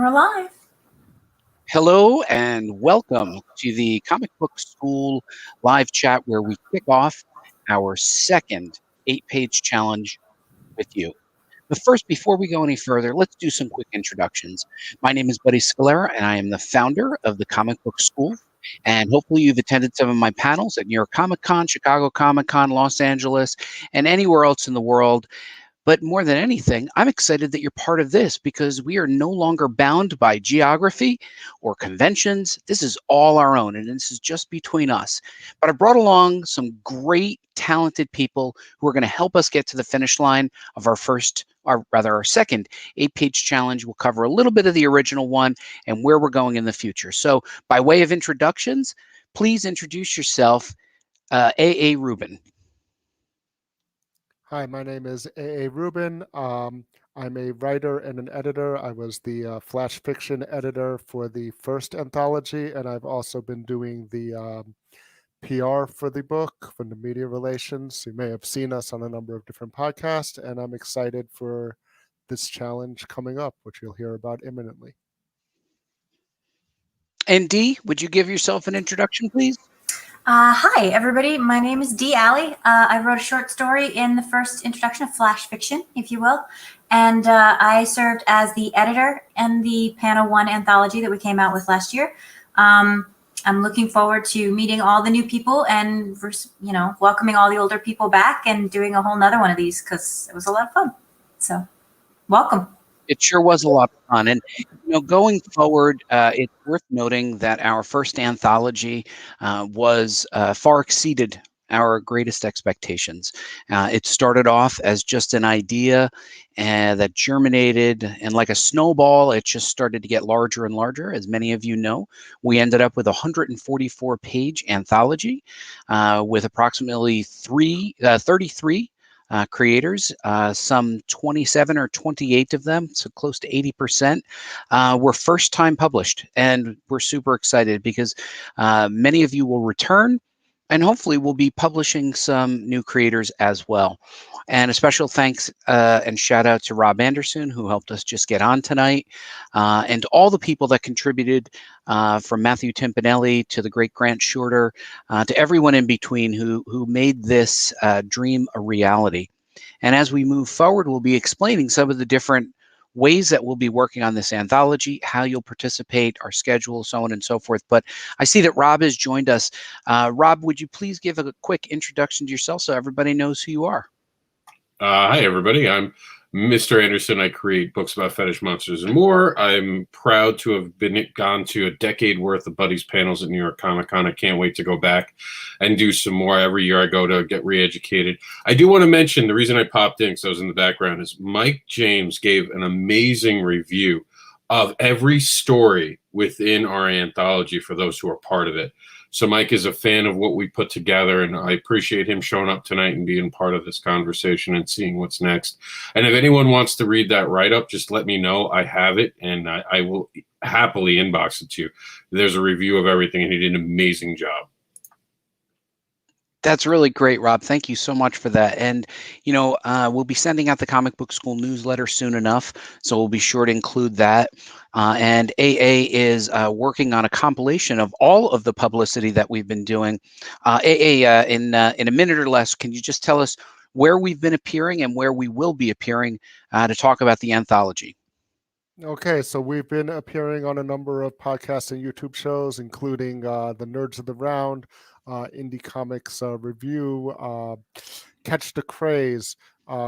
we're live. Hello and welcome to the Comic Book School live chat where we kick off our second 8-page challenge with you. But first, before we go any further, let's do some quick introductions. My name is Buddy Scalera, and I am the founder of the Comic Book School. And hopefully you've attended some of my panels at New York Comic Con, Chicago Comic Con, Los Angeles, and anywhere else in the world. But more than anything, I'm excited that you're part of this because we are no longer bound by geography or conventions. This is all our own, and this is just between us. But I brought along some great, talented people who are going to help us get to the finish line of our second 8-page challenge. We'll cover a little bit of the original one and where we're going in the future. So by way of introductions, please introduce yourself, A.A. Rubin. Hi, my name is A.A. Rubin. I'm a writer and an editor. I was the flash fiction editor for the first anthology, and I've also been doing the PR for the book, from the media relations. You may have seen us on a number of different podcasts, and I'm excited for this challenge coming up, which you'll hear about imminently. And Dee, would you give yourself an introduction, please? Hi, everybody. My name is Dee Alley. I wrote a short story in the first introduction of flash fiction, if you will. And I served as the editor in the Panel 1 anthology that we came out with last year. I'm looking forward to meeting all the new people and, welcoming all the older people back and doing a whole nother one of these because it was a lot of fun. So, welcome. It sure was a lot of fun. And, going forward, it's worth noting that our first anthology was far exceeded our greatest expectations. It started off as just an idea that germinated, and like a snowball, it just started to get larger and larger. As many of you know, we ended up with a 144-page anthology with approximately 33 creators, some 27 or 28 of them, so close to 80%, were first time published. And we're super excited because many of you will return, and hopefully we'll be publishing some new creators as well. And a special thanks and shout out to Rob Anderson, who helped us just get on tonight, and all the people that contributed, from Matthew Timpanelli to the great Grant Shorter, to everyone in between who made this dream a reality. And as we move forward, we'll be explaining some of the different ways that we'll be working on this anthology, how you'll participate, our schedule, so on and so forth. But I see that Rob has joined us. Rob, would you please give a quick introduction to yourself so everybody knows who you are? Hi, everybody. I'm Mr. Anderson. I create books about fetish monsters and more. I'm proud to have gone to a decade worth of Buddy's panels at New York Comic Con. I can't wait to go back and do some more. Every year I go to get re-educated. I do want to mention the reason I popped in, because I was in the background, is Mike James gave an amazing review of every story within our anthology for those who are part of it. So Mike is a fan of what we put together, and I appreciate him showing up tonight and being part of this conversation and seeing what's next. And if anyone wants to read that write-up, just let me know. I have it, and I will happily inbox it to you. There's a review of everything, and he did an amazing job. That's really great, Rob. Thank you so much for that. And, we'll be sending out the Comic Book School newsletter soon enough, so we'll be sure to include that. And AA is working on a compilation of all of the publicity that we've been doing. AA, in a minute or less, can you just tell us where we've been appearing and where we will be appearing to talk about the anthology? Okay, so we've been appearing on a number of podcasts and YouTube shows, including the Nerds of the Round, Indie Comics Review, Catch the Craze,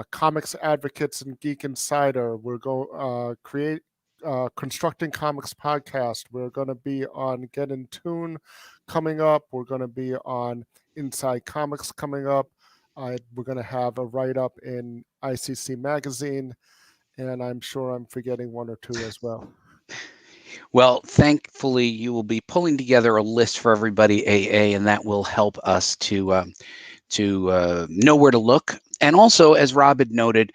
Comics Advocates, and Geek Insider. We're going Constructing Comics podcast. We're going to be on Get in Tune coming up. We're going to be on Inside Comics coming up. We're going to have a write-up in ICC Magazine, and I'm sure I'm forgetting one or two as well. Well, thankfully, you will be pulling together a list for everybody, AA, and that will help us to know where to look And also, as Rob had noted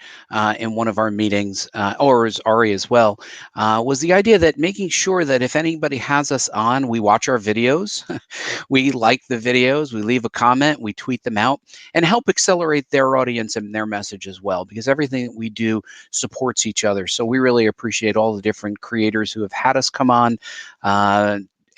in one of our meetings, or as Ari as well, was the idea that making sure that if anybody has us on, we watch our videos, we like the videos, we leave a comment, we tweet them out, and help accelerate their audience and their message as well, because everything that we do supports each other. So we really appreciate all the different creators who have had us come on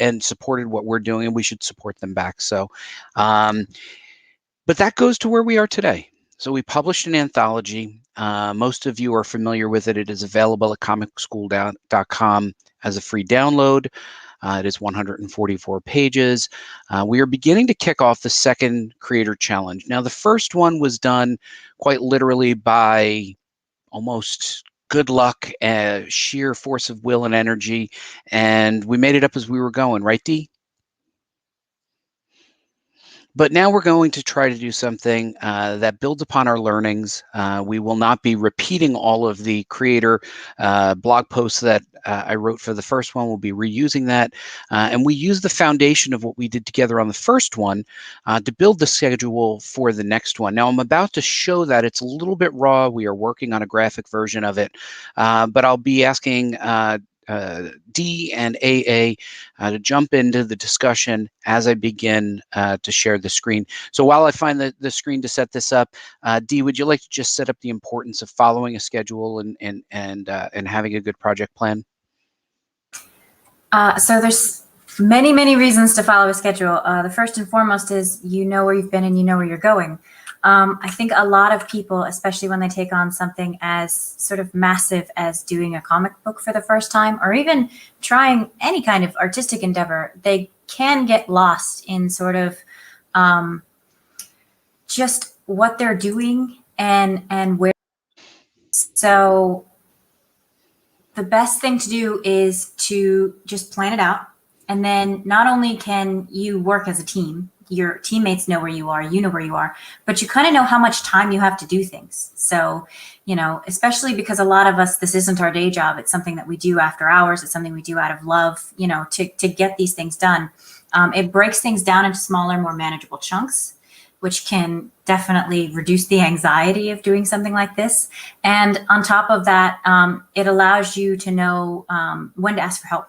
and supported what we're doing, and we should support them back. So, but that goes to where we are today. So we published an anthology. Most of you are familiar with it. It is available at comicschool.com as a free download. It is 144 pages. We are beginning to kick off the second creator challenge. Now, the first one was done quite literally by almost good luck, sheer force of will and energy, and we made it up as we were going, right, Dee? But now we're going to try to do something that builds upon our learnings. We will not be repeating all of the creator blog posts that I wrote for the first one. We'll be reusing that. And we use the foundation of what we did together on the first one to build the schedule for the next one. Now, I'm about to show that it's a little bit raw. We are working on a graphic version of it, but I'll be asking D and AA to jump into the discussion as I begin to share the screen. So while I find the screen to set this up, D, would you like to just set up the importance of following a schedule and having a good project plan? So there's many reasons to follow a schedule. The first and foremost is you know where you've been and you know where you're going. I think a lot of people, especially when they take on something as sort of massive as doing a comic book for the first time, or even trying any kind of artistic endeavor, they can get lost in sort of just what they're doing and where. So the best thing to do is to just plan it out. And then not only can you work as a team, your teammates know where you are, you know where you are, but you kind of know how much time you have to do things. So, you know, especially because a lot of us, this isn't our day job. It's something that we do after hours. It's something we do out of love, you know, to get these things done. It breaks things down into smaller, more manageable chunks, which can definitely reduce the anxiety of doing something like this. And on top of that, it allows you to know when to ask for help.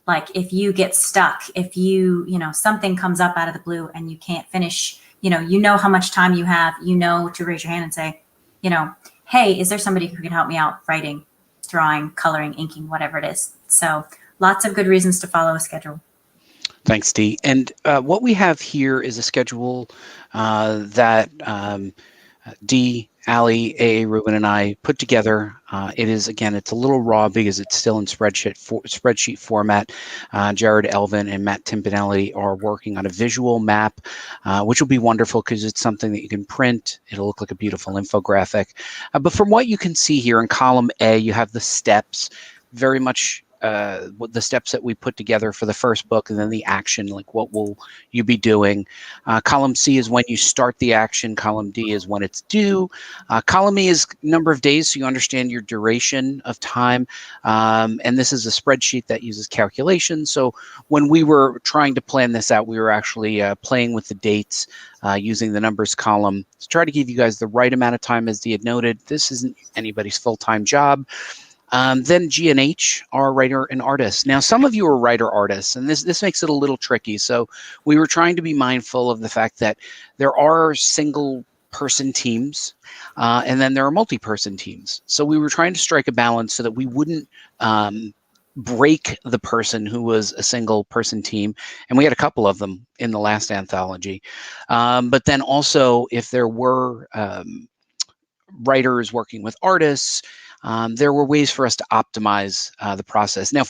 Like if you get stuck, if you know, something comes up out of the blue and you can't finish, you know how much time you have, you know, to raise your hand and say, you know, hey, is there somebody who can help me out writing, drawing, coloring, inking, whatever it is. So lots of good reasons to follow a schedule. Thanks, Dee. And what we have here is a schedule that Dee, Ali, A. Ruben, and I put together. It is, again, it's a little raw because it's still in spreadsheet format. Jared Elvin and Matt Timpanelli are working on a visual map, which will be wonderful because it's something that you can print. It'll look like a beautiful infographic. But from what you can see here in column A, you have the steps, very much the steps that we put together for the first book, and then the action, like what will you be doing. Column C is when you start the action. Column D is when it's due. Column E is number of days, so you understand your duration of time. And this is a spreadsheet that uses calculations. So when we were trying to plan this out, we were actually playing with the dates using the numbers column to try to give you guys the right amount of time. As Dee had noted, this isn't anybody's full-time job. Then G and H are writer and artist. Now, some of you are writer-artists, and this makes it a little tricky. So we were trying to be mindful of the fact that there are single-person teams, and then there are multi-person teams. So we were trying to strike a balance so that we wouldn't break the person who was a single-person team, and we had a couple of them in the last anthology. But then also, if there were writers working with artists, there were ways for us to optimize the process. Now,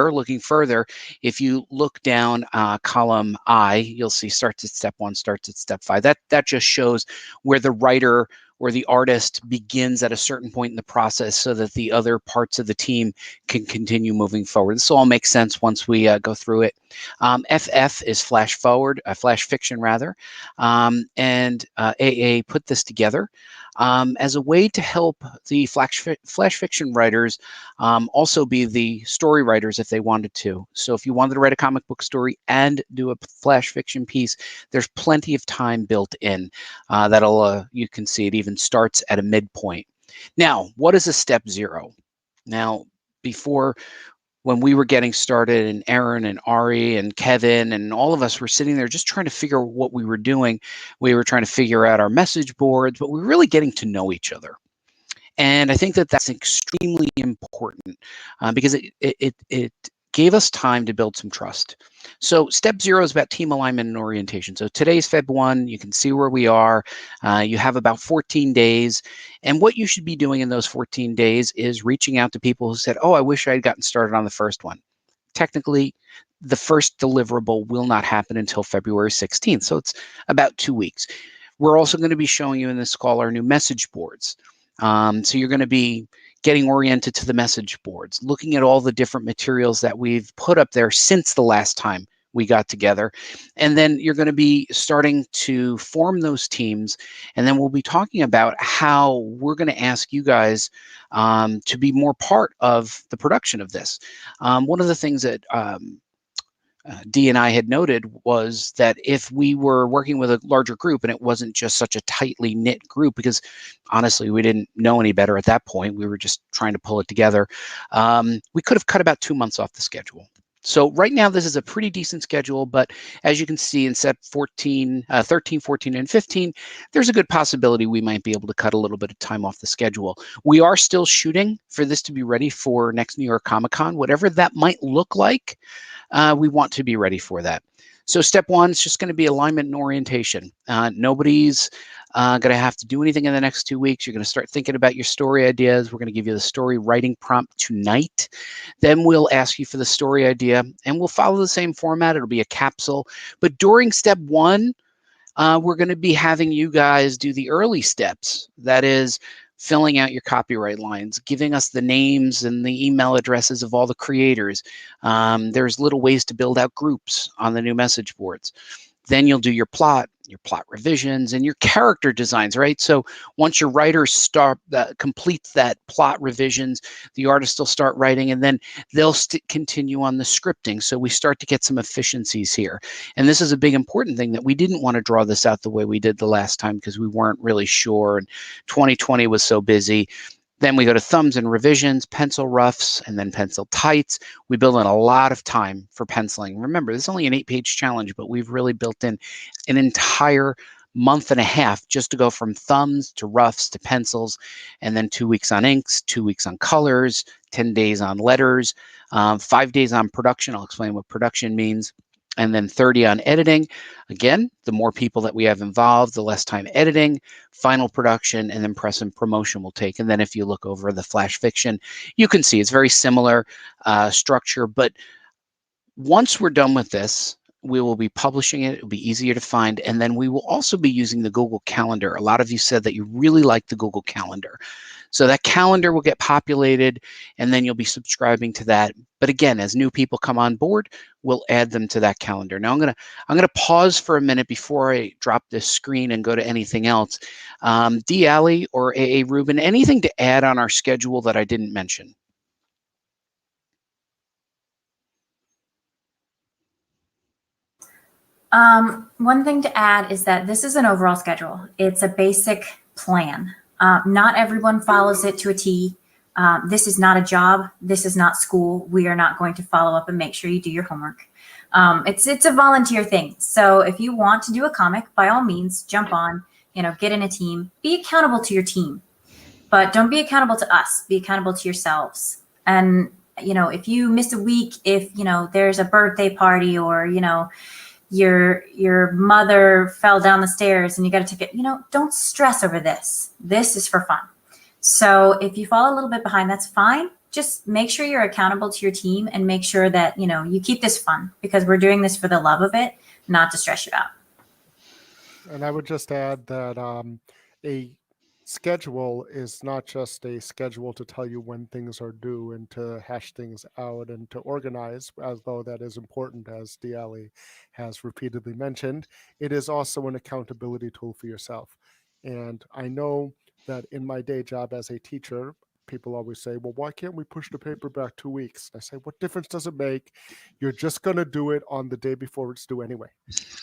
looking further, if you look down column I, you'll see starts at step 1, starts at step 5. That just shows where the writer or the artist begins at a certain point in the process so that the other parts of the team can continue moving forward. This will all make sense once we go through it. FF is flash fiction rather, and AA put this together as a way to help the flash fiction writers also be the story writers if they wanted to. So if you wanted to write a comic book story and do a flash fiction piece, there's plenty of time built in. You can see it even even starts at a midpoint. Now, what is a step 0? Now, before, when we were getting started, and Aaron and Ari and Kevin and all of us were sitting there just trying to figure out what we were doing. We were trying to figure out our message boards, but we were really getting to know each other. And I think that that's extremely important because it gave us time to build some trust. So step 0 is about team alignment and orientation. So today's Feb 1, you can see where we are. You have about 14 days. And what you should be doing in those 14 days is reaching out to people who said, oh, I wish I had gotten started on the first one. Technically, the first deliverable will not happen until February 16th. So it's about 2 weeks. We're also going to be showing you in this call our new message boards. So you're going to be getting oriented to the message boards, looking at all the different materials that we've put up there since the last time we got together. And then you're going to be starting to form those teams. And then we'll be talking about how we're going to ask you guys to be more part of the production of this. One of the things that Dee and I had noted was that if we were working with a larger group and it wasn't just such a tightly knit group, because honestly, we didn't know any better at that point, we were just trying to pull it together, we could have cut about 2 months off the schedule. So right now, this is a pretty decent schedule, but as you can see in step 13, 14, and 15, there's a good possibility we might be able to cut a little bit of time off the schedule. We are still shooting for this to be ready for next New York Comic Con, whatever that might look like. We want to be ready for that. So step 1 is just going to be alignment and orientation. Nobody's going to have to do anything in the next 2 weeks. You're going to start thinking about your story ideas. We're going to give you the story writing prompt tonight. Then we'll ask you for the story idea, and we'll follow the same format. It'll be a capsule. But during step 1, we're going to be having you guys do the early steps. That is, filling out your copyright lines, giving us the names and the email addresses of all the creators. There's little ways to build out groups on the new message boards. Then you'll do your plot revisions, and your character designs, right? So once your writers complete that plot revisions, the artists will start writing, and then they'll continue on the scripting. So we start to get some efficiencies here. And this is a big important thing, that we didn't want to draw this out the way we did the last time because we weren't really sure, and 2020 was so busy. Then we go to thumbs and revisions, pencil roughs, and then pencil tights. We build in a lot of time for penciling. Remember, this is only an 8-page challenge, but we've really built in an entire month and a half just to go from thumbs to roughs to pencils, and then 2 weeks on inks, 2 weeks on colors, 10 days on letters, 5 days on production. I'll explain what production means. And then 30 on editing. Again, the more people that we have involved, the less time editing, final production, and then press and promotion will take. And then if you look over the flash fiction, you can see it's very similar structure. But once we're done with this, we will be publishing it. It'll be easier to find. And then we will also be using the Google Calendar. A lot of you said that you really like the Google Calendar. So that calendar will get populated, and then you'll be subscribing to that. But again, as new people come on board, we'll add them to that calendar. Now I'm gonna pause for a minute before I drop this screen and go to anything else. D. Alley or AA Rubin, anything to add on our schedule that I didn't mention? One thing to add is that this is an overall schedule. It's a basic plan. Not everyone follows it to a T. This is not a job. This is not school. We are not going to follow up and make sure you do your homework. It's a volunteer thing. So if you want to do a comic, by all means, jump on, get in a team, be accountable to your team, but don't be accountable to us, be accountable to yourselves. And, if you miss a week, if, there's a birthday party, or, your mother fell down the stairs and you got a ticket, don't stress over this. This is for fun. So if you fall a little bit behind, that's fine. Just make sure you're accountable to your team and make sure that, you keep this fun, because we're doing this for the love of it, not to stress you out. And I would just add that a schedule is not just a schedule to tell you when things are due and to hash things out and to organize, as though that is important, as Diali has repeatedly mentioned. It is also an accountability tool for yourself. And I know that in my day job as a teacher, people always say, well, why can't we push the paper back 2 weeks? I say, what difference does it make? You're just going to do it on the day before it's due anyway,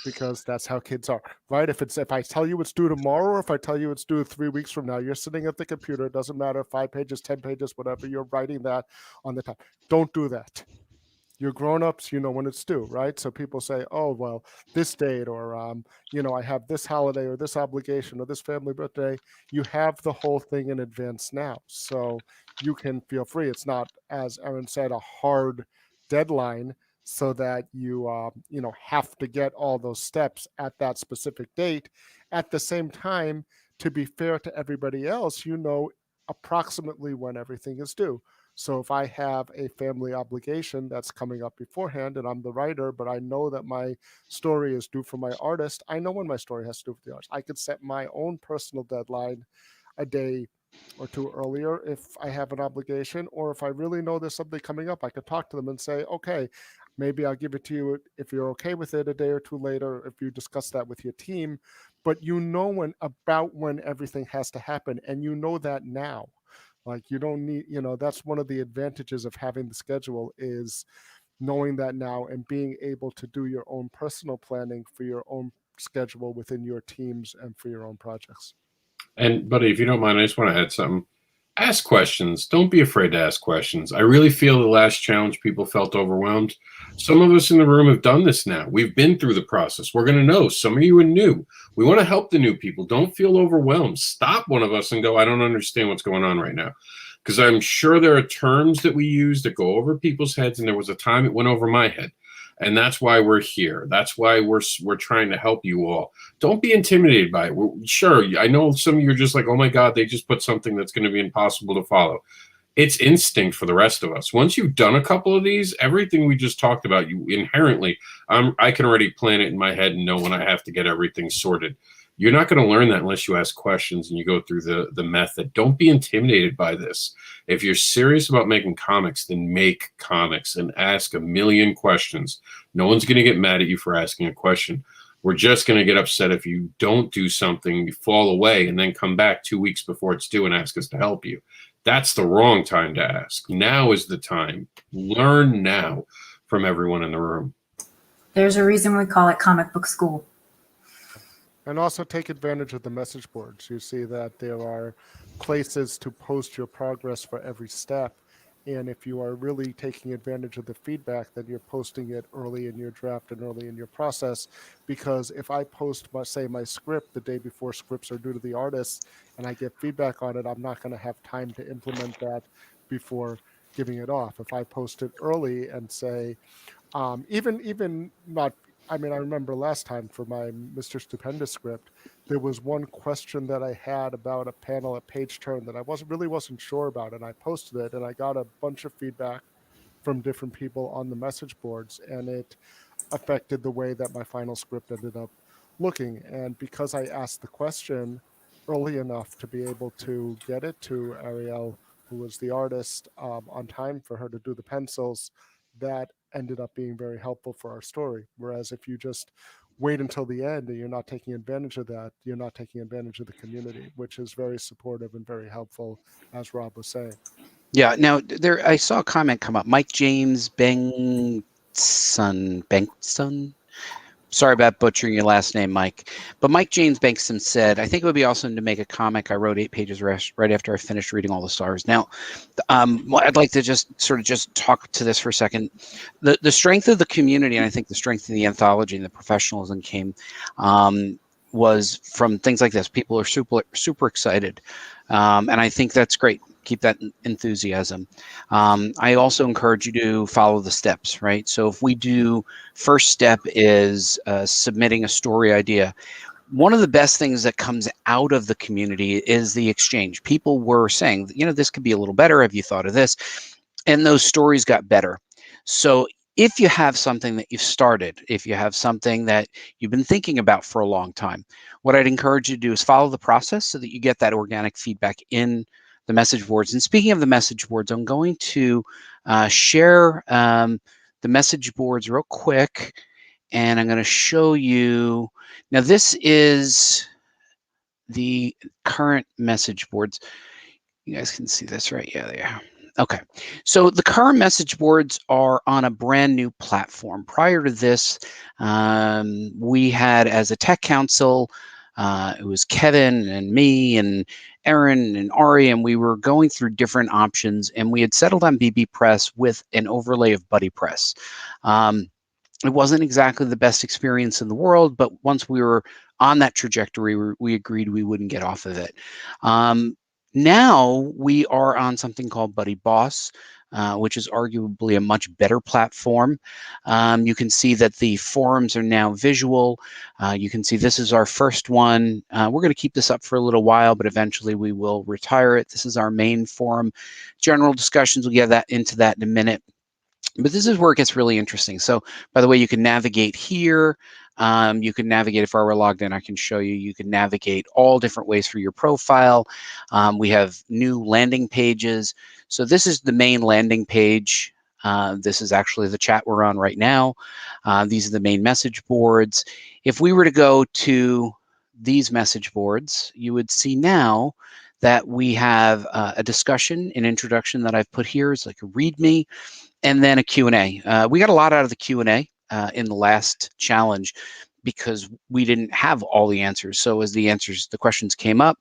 because that's how kids are, right? If I tell you it's due tomorrow, or if I tell you it's due 3 weeks from now, you're sitting at the computer. It doesn't matter, 5 pages, 10 pages, whatever, you're writing that on the top. Don't do that. You're grown-ups, you know when it's due, right? So people say, oh, well, this date, or, I have this holiday or this obligation or this family birthday. You have the whole thing in advance now. So you can feel free. It's not, as Erin said, a hard deadline so that you, have to get all those steps at that specific date. At the same time, to be fair to everybody else, you know approximately when everything is due. So if I have a family obligation that's coming up beforehand and I'm the writer, but I know that my story is due for my artist, I know when my story has to do with the artist. I could set my own personal deadline a day or two earlier if I have an obligation, or if I really know there's something coming up, I could talk to them and say, okay, maybe I'll give it to you if you're okay with it a day or two later, if you discuss that with your team. But you know when everything has to happen, and you know that now. Like, you don't need, that's one of the advantages of having the schedule, is knowing that now and being able to do your own personal planning for your own schedule within your teams and for your own projects. And buddy, if you don't mind, I just want to add something. Ask questions. Don't be afraid to ask questions. I really feel the last challenge people felt overwhelmed. Some of us in the room have done this now. We've been through the process. We're going to know. Some of you are new. We want to help the new people. Don't feel overwhelmed. Stop one of us and go, I don't understand what's going on right now. Because I'm sure there are terms that we use that go over people's heads, and there was a time it went over my head. And that's why we're here. That's why we're trying to help you all. Don't be intimidated by it. Sure, I know some of you are just like, oh my God, they just put something that's going to be impossible to follow. It's instinct for the rest of us. Once you've done a couple of these, everything we just talked about, you inherently, I can already plan it in my head and know when I have to get everything sorted. You're not going to learn that unless you ask questions and you go through the method. Don't be intimidated by this. If you're serious about making comics, then make comics and ask a million questions. No one's going to get mad at you for asking a question. We're just going to get upset if you don't do something, you fall away, and then come back 2 weeks before it's due and ask us to help you. That's the wrong time to ask. Now is the time. Learn now from everyone in the room. There's a reason we call it comic book school. And also take advantage of the message boards. You see that there are places to post your progress for every step. And if you are really taking advantage of the feedback, then you're posting it early in your draft and early in your process. Because if I post, my script the day before scripts are due to the artists, and I get feedback on it, I'm not going to have time to implement that before giving it off. If I post it early and say, even not, I remember last time for my Mr. Stupendous script, there was one question that I had about a panel at Page Turn that I wasn't sure about, and I posted it, and I got a bunch of feedback from different people on the message boards, and it affected the way that my final script ended up looking. And because I asked the question early enough to be able to get it to Ariel, who was the artist, on time for her to do the pencils, that ended up being very helpful for our story. Whereas if you just wait until the end and you're not taking advantage of that, you're not taking advantage of the community, which is very supportive and very helpful, as Rob was saying. Yeah. Now, I saw a comment come up. Mike James Bengtson. Sorry about butchering your last name, Mike. But Mike James Bengtson said, I think it would be awesome to make a comic. I wrote 8 pages right after I finished reading all the stars. Now, I'd like to just talk to this for a second. The strength of the community, and I think the strength of the anthology and the professionalism came was from things like this. People are super excited. And I think that's great. Keep that enthusiasm. I also encourage you to follow the steps, right? So if we do, first step is submitting a story idea. One of the best things that comes out of the community is the exchange. People were saying, this could be a little better. Have you thought of this? And those stories got better. So if you have something that you've started, if you have something that you've been thinking about for a long time, what I'd encourage you to do is follow the process so that you get that organic feedback in the message boards. And speaking of the message boards, I'm going to share the message boards real quick, and I'm going to show you. Now, this is the current message boards. You guys can see this, right? Yeah, there. Okay. So the current message boards are on a brand new platform. Prior to this, we had, as a tech council, it was Kevin and me and Aaron and Ari, and we were going through different options, and we had settled on BB Press with an overlay of Buddy Press. It wasn't exactly the best experience in the world, but once we were on that trajectory, we agreed we wouldn't get off of it. Now we are on something called Buddy Boss, which is arguably a much better platform. You can see that the forums are now visual. You can see this is our first one. We're going to keep this up for a little while, but eventually we will retire it. This is our main forum. General discussions, we'll get into that in a minute. But this is where it gets really interesting. So, by the way, you can navigate here. You can navigate, if I were logged in, I can show you. You can navigate all different ways for your profile. We have new landing pages. So this is the main landing page. This is actually the chat we're on right now. These are the main message boards. If we were to go to these message boards, you would see now that we have a discussion, an introduction that I've put here is like a README, and then a Q&A. We got a lot out of the Q&A in the last challenge because we didn't have all the answers. So as the questions came up,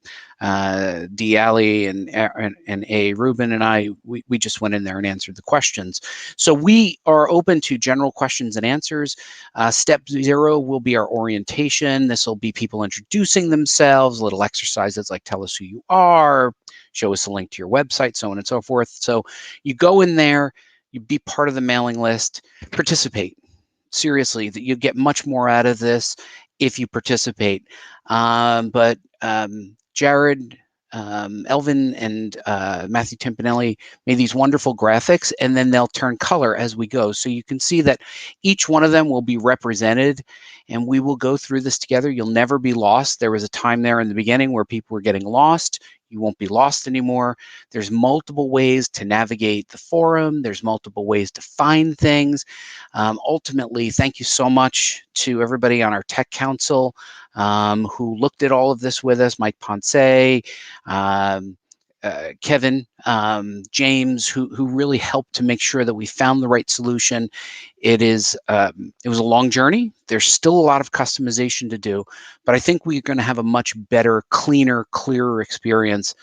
D. Ali and A. Ruben and I, we just went in there and answered the questions. So we are open to general questions and answers. Step 0 will be our orientation. This will be people introducing themselves, little exercises like tell us who you are, show us a link to your website, so on and so forth. So you go in there, you be part of the mailing list, participate. Seriously, that you get much more out of this if you participate. But Jared, Elvin, and Matthew Timpanelli made these wonderful graphics, and then they'll turn color as we go. So you can see that each one of them will be represented, and we will go through this together. You'll never be lost. There was a time there in the beginning where people were getting lost. You won't be lost anymore. There's multiple ways to navigate the forum. There's multiple ways to find things. Ultimately, thank you so much to everybody on our tech council who looked at all of this with us, Mike Ponce, Kevin, James, who really helped to make sure that we found the right solution. It was a long journey. There's still a lot of customization to do, but I think we're going to have a much better, cleaner, clearer experience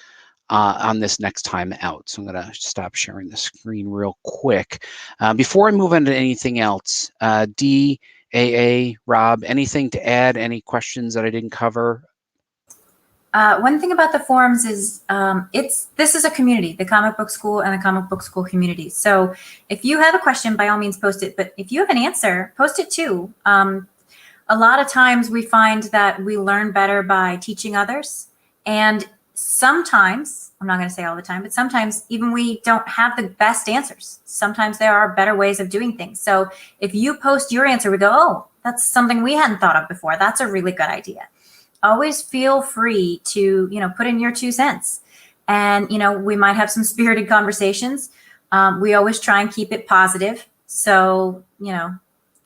on this next time out. So I'm going to stop sharing the screen real quick. Before I move on to anything else, D, AA, Rob, anything to add? Any questions that I didn't cover? One thing about the forums is this is a community, the comic book school and the comic book school community. So if you have a question, by all means post it. But if you have an answer, post it too. A lot of times we find that we learn better by teaching others. And sometimes, I'm not going to say all the time, but sometimes even we don't have the best answers. Sometimes there are better ways of doing things. So if you post your answer, we go, oh, that's something we hadn't thought of before. That's a really good idea. Always feel free to, put in your 2 cents. And, we might have some spirited conversations. We always try and keep it positive. So,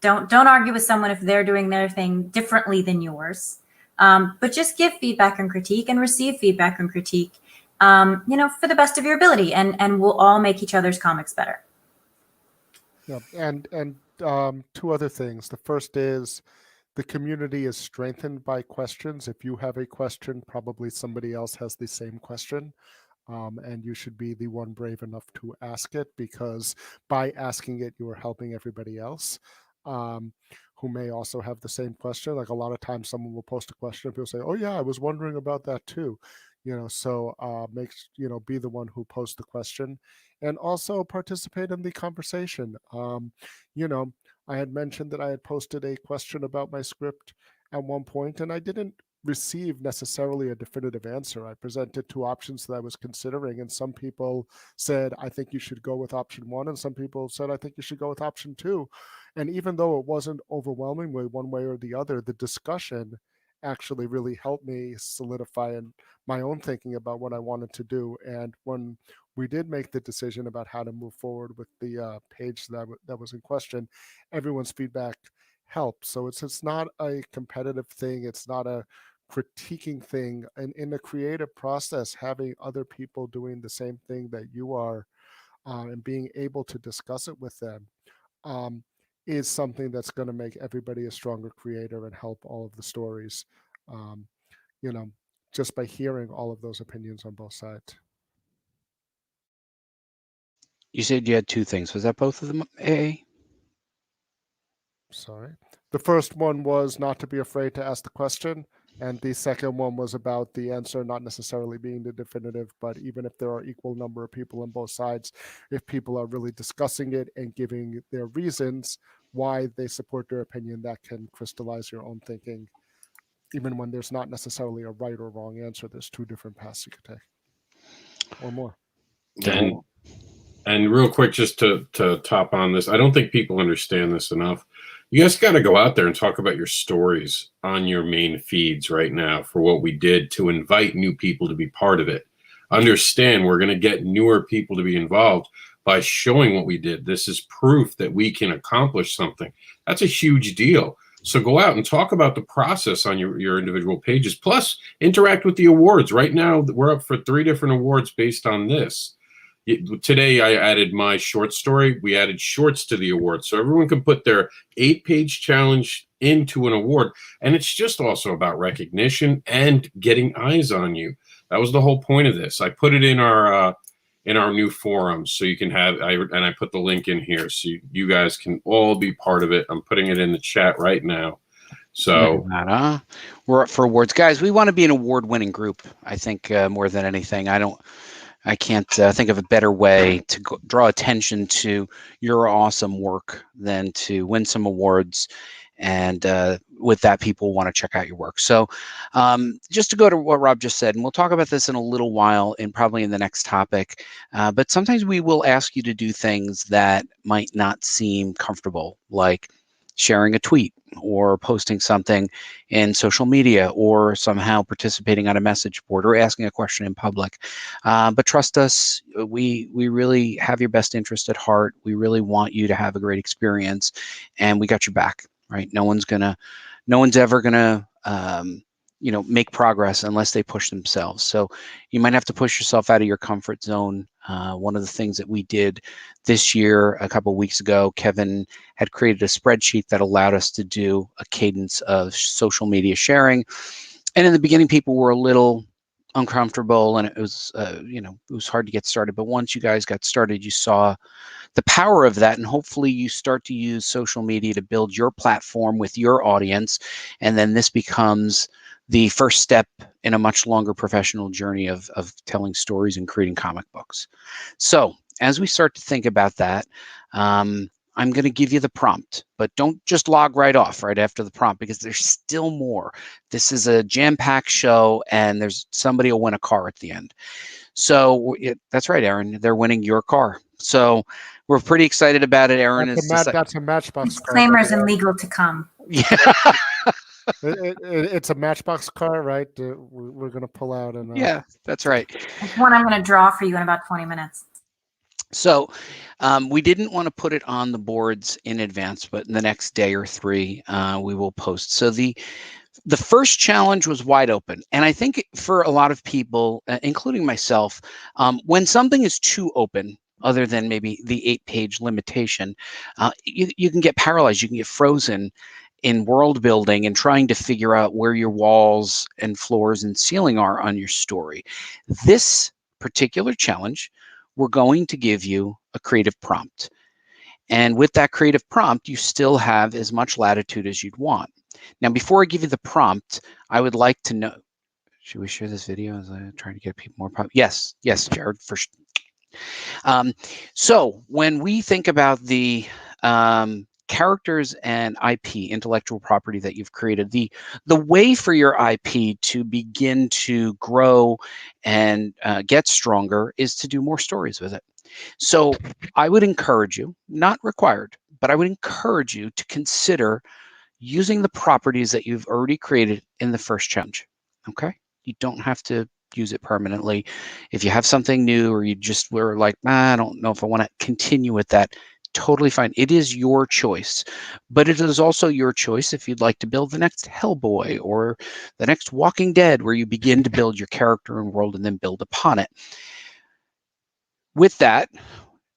don't argue with someone if they're doing their thing differently than yours. But just give feedback and critique and receive feedback and critique, for the best of your ability. And we'll all make each other's comics better. Yeah, and 2 other things. The first is the community is strengthened by questions. If you have a question, probably somebody else has the same question. And you should be the one brave enough to ask it, because by asking it, you are helping everybody else who may also have the same question. Like a lot of times someone will post a question and people say, oh yeah, I was wondering about that too. So be the one who posts the question, and also participate in the conversation. I had mentioned that I had posted a question about my script at one point, and I didn't receive necessarily a definitive answer. I presented 2 options that I was considering, and some people said, I think you should go with option 1, and some people said, I think you should go with option 2. And even though it wasn't overwhelmingly one way or the other, the discussion actually really helped me solidify my own thinking about what I wanted to do. And when we did make the decision about how to move forward with the page that was in question, everyone's feedback helped. So it's not a competitive thing. It's not a critiquing thing, and in the creative process, having other people doing the same thing that you are, and being able to discuss it with them, is something that's going to make everybody a stronger creator and help all of the stories, you know, just by hearing all of those opinions on both sides. You said you had two things. Was that both of them, A? Sorry. The first one was not to be afraid to ask the question. And the second one was about the answer not necessarily being the definitive, but even if there are equal number of people on both sides, if people are really discussing it and giving their reasons why they support their opinion, that can crystallize your own thinking. Even when there's not necessarily a right or wrong answer, there's two different paths you could take or more. And real quick, just to top on this, I don't think people understand this enough. You guys got to go out there and talk about your stories on your main feeds right now for what we did to invite new people to be part of it. Understand, we're going to get newer people to be involved by showing what we did. This is proof that we can accomplish something. That's a huge deal. So go out and talk about the process on your individual pages. Plus, interact with the awards. Right now, we're up for 3 different awards based on this. Today, I added my short story. We added shorts to the award. So everyone can put their 8-page challenge into an award. And it's just also about recognition and getting eyes on you. That was the whole point of this. I put it in our new forums, so you can have, I put the link in here so you guys can all be part of it. I'm putting it in the chat right now. So we're up for awards, guys. We want to be an award-winning group. I think more than anything, I can't think of a better way to draw attention to your awesome work than to win some awards. And with that, people want to check out your work. So just to go to what Rob just said, and we'll talk about this in a little while and probably in the next topic, but sometimes we will ask you to do things that might not seem comfortable, like sharing a tweet or posting something in social media or somehow participating on a message board or asking a question in public. But trust us, we really have your best interest at heart. We really want you to have a great experience, and we got your back, right? No one's ever gonna make progress unless they push themselves. So you might have to push yourself out of your comfort zone. One of the things that we did this year, a couple of weeks ago, Kevin had created a spreadsheet that allowed us to do a cadence of social media sharing. And in the beginning, people were a little uncomfortable, and it was hard to get started. But once you guys got started, you saw the power of that, and hopefully you start to use social media to build your platform with your audience, and then this becomes the first step in a much longer professional journey of telling stories and creating comic books. So as we start to think about that, I'm going to give you the prompt, but don't just log right off right after the prompt, because there's still more. This is a jam-packed show, and somebody will win a car at the end. So that's right, Aaron. They're winning your car. So we're pretty excited about it. Aaron that's a Matchbox disclaimers and legal to come. Yeah. It's a Matchbox car, right? We're going to pull out. Yeah, that's right. It's one I'm going to draw for you in about 20 minutes. So we didn't want to put it on the boards in advance, but in the next day or 3, we will post. So the first challenge was wide open. And I think for a lot of people, including myself, when something is too open, other than maybe the 8-page limitation, you can get paralyzed, you can get frozen in world building and trying to figure out where your walls and floors and ceiling are on your story. This particular challenge, we're going to give you a creative prompt. And with that creative prompt, you still have as much latitude as you'd want. Now, before I give you the prompt, I would like to know, should we share this video as I try to get people more popular? Yes, Jared, for sure. So when we think about the characters and IP, intellectual property that you've created, the way for your IP to begin to grow and get stronger is to do more stories with it. So I would encourage you, not required, but I would encourage you to consider using the properties that you've already created in the first challenge. Okay? You don't have to use it permanently. If you have something new, or you just were like, I don't know if I want to continue with that, totally fine. It is your choice, but it is also your choice if you'd like to build the next Hellboy or the next Walking Dead, where you begin to build your character and world and then build upon it. With that,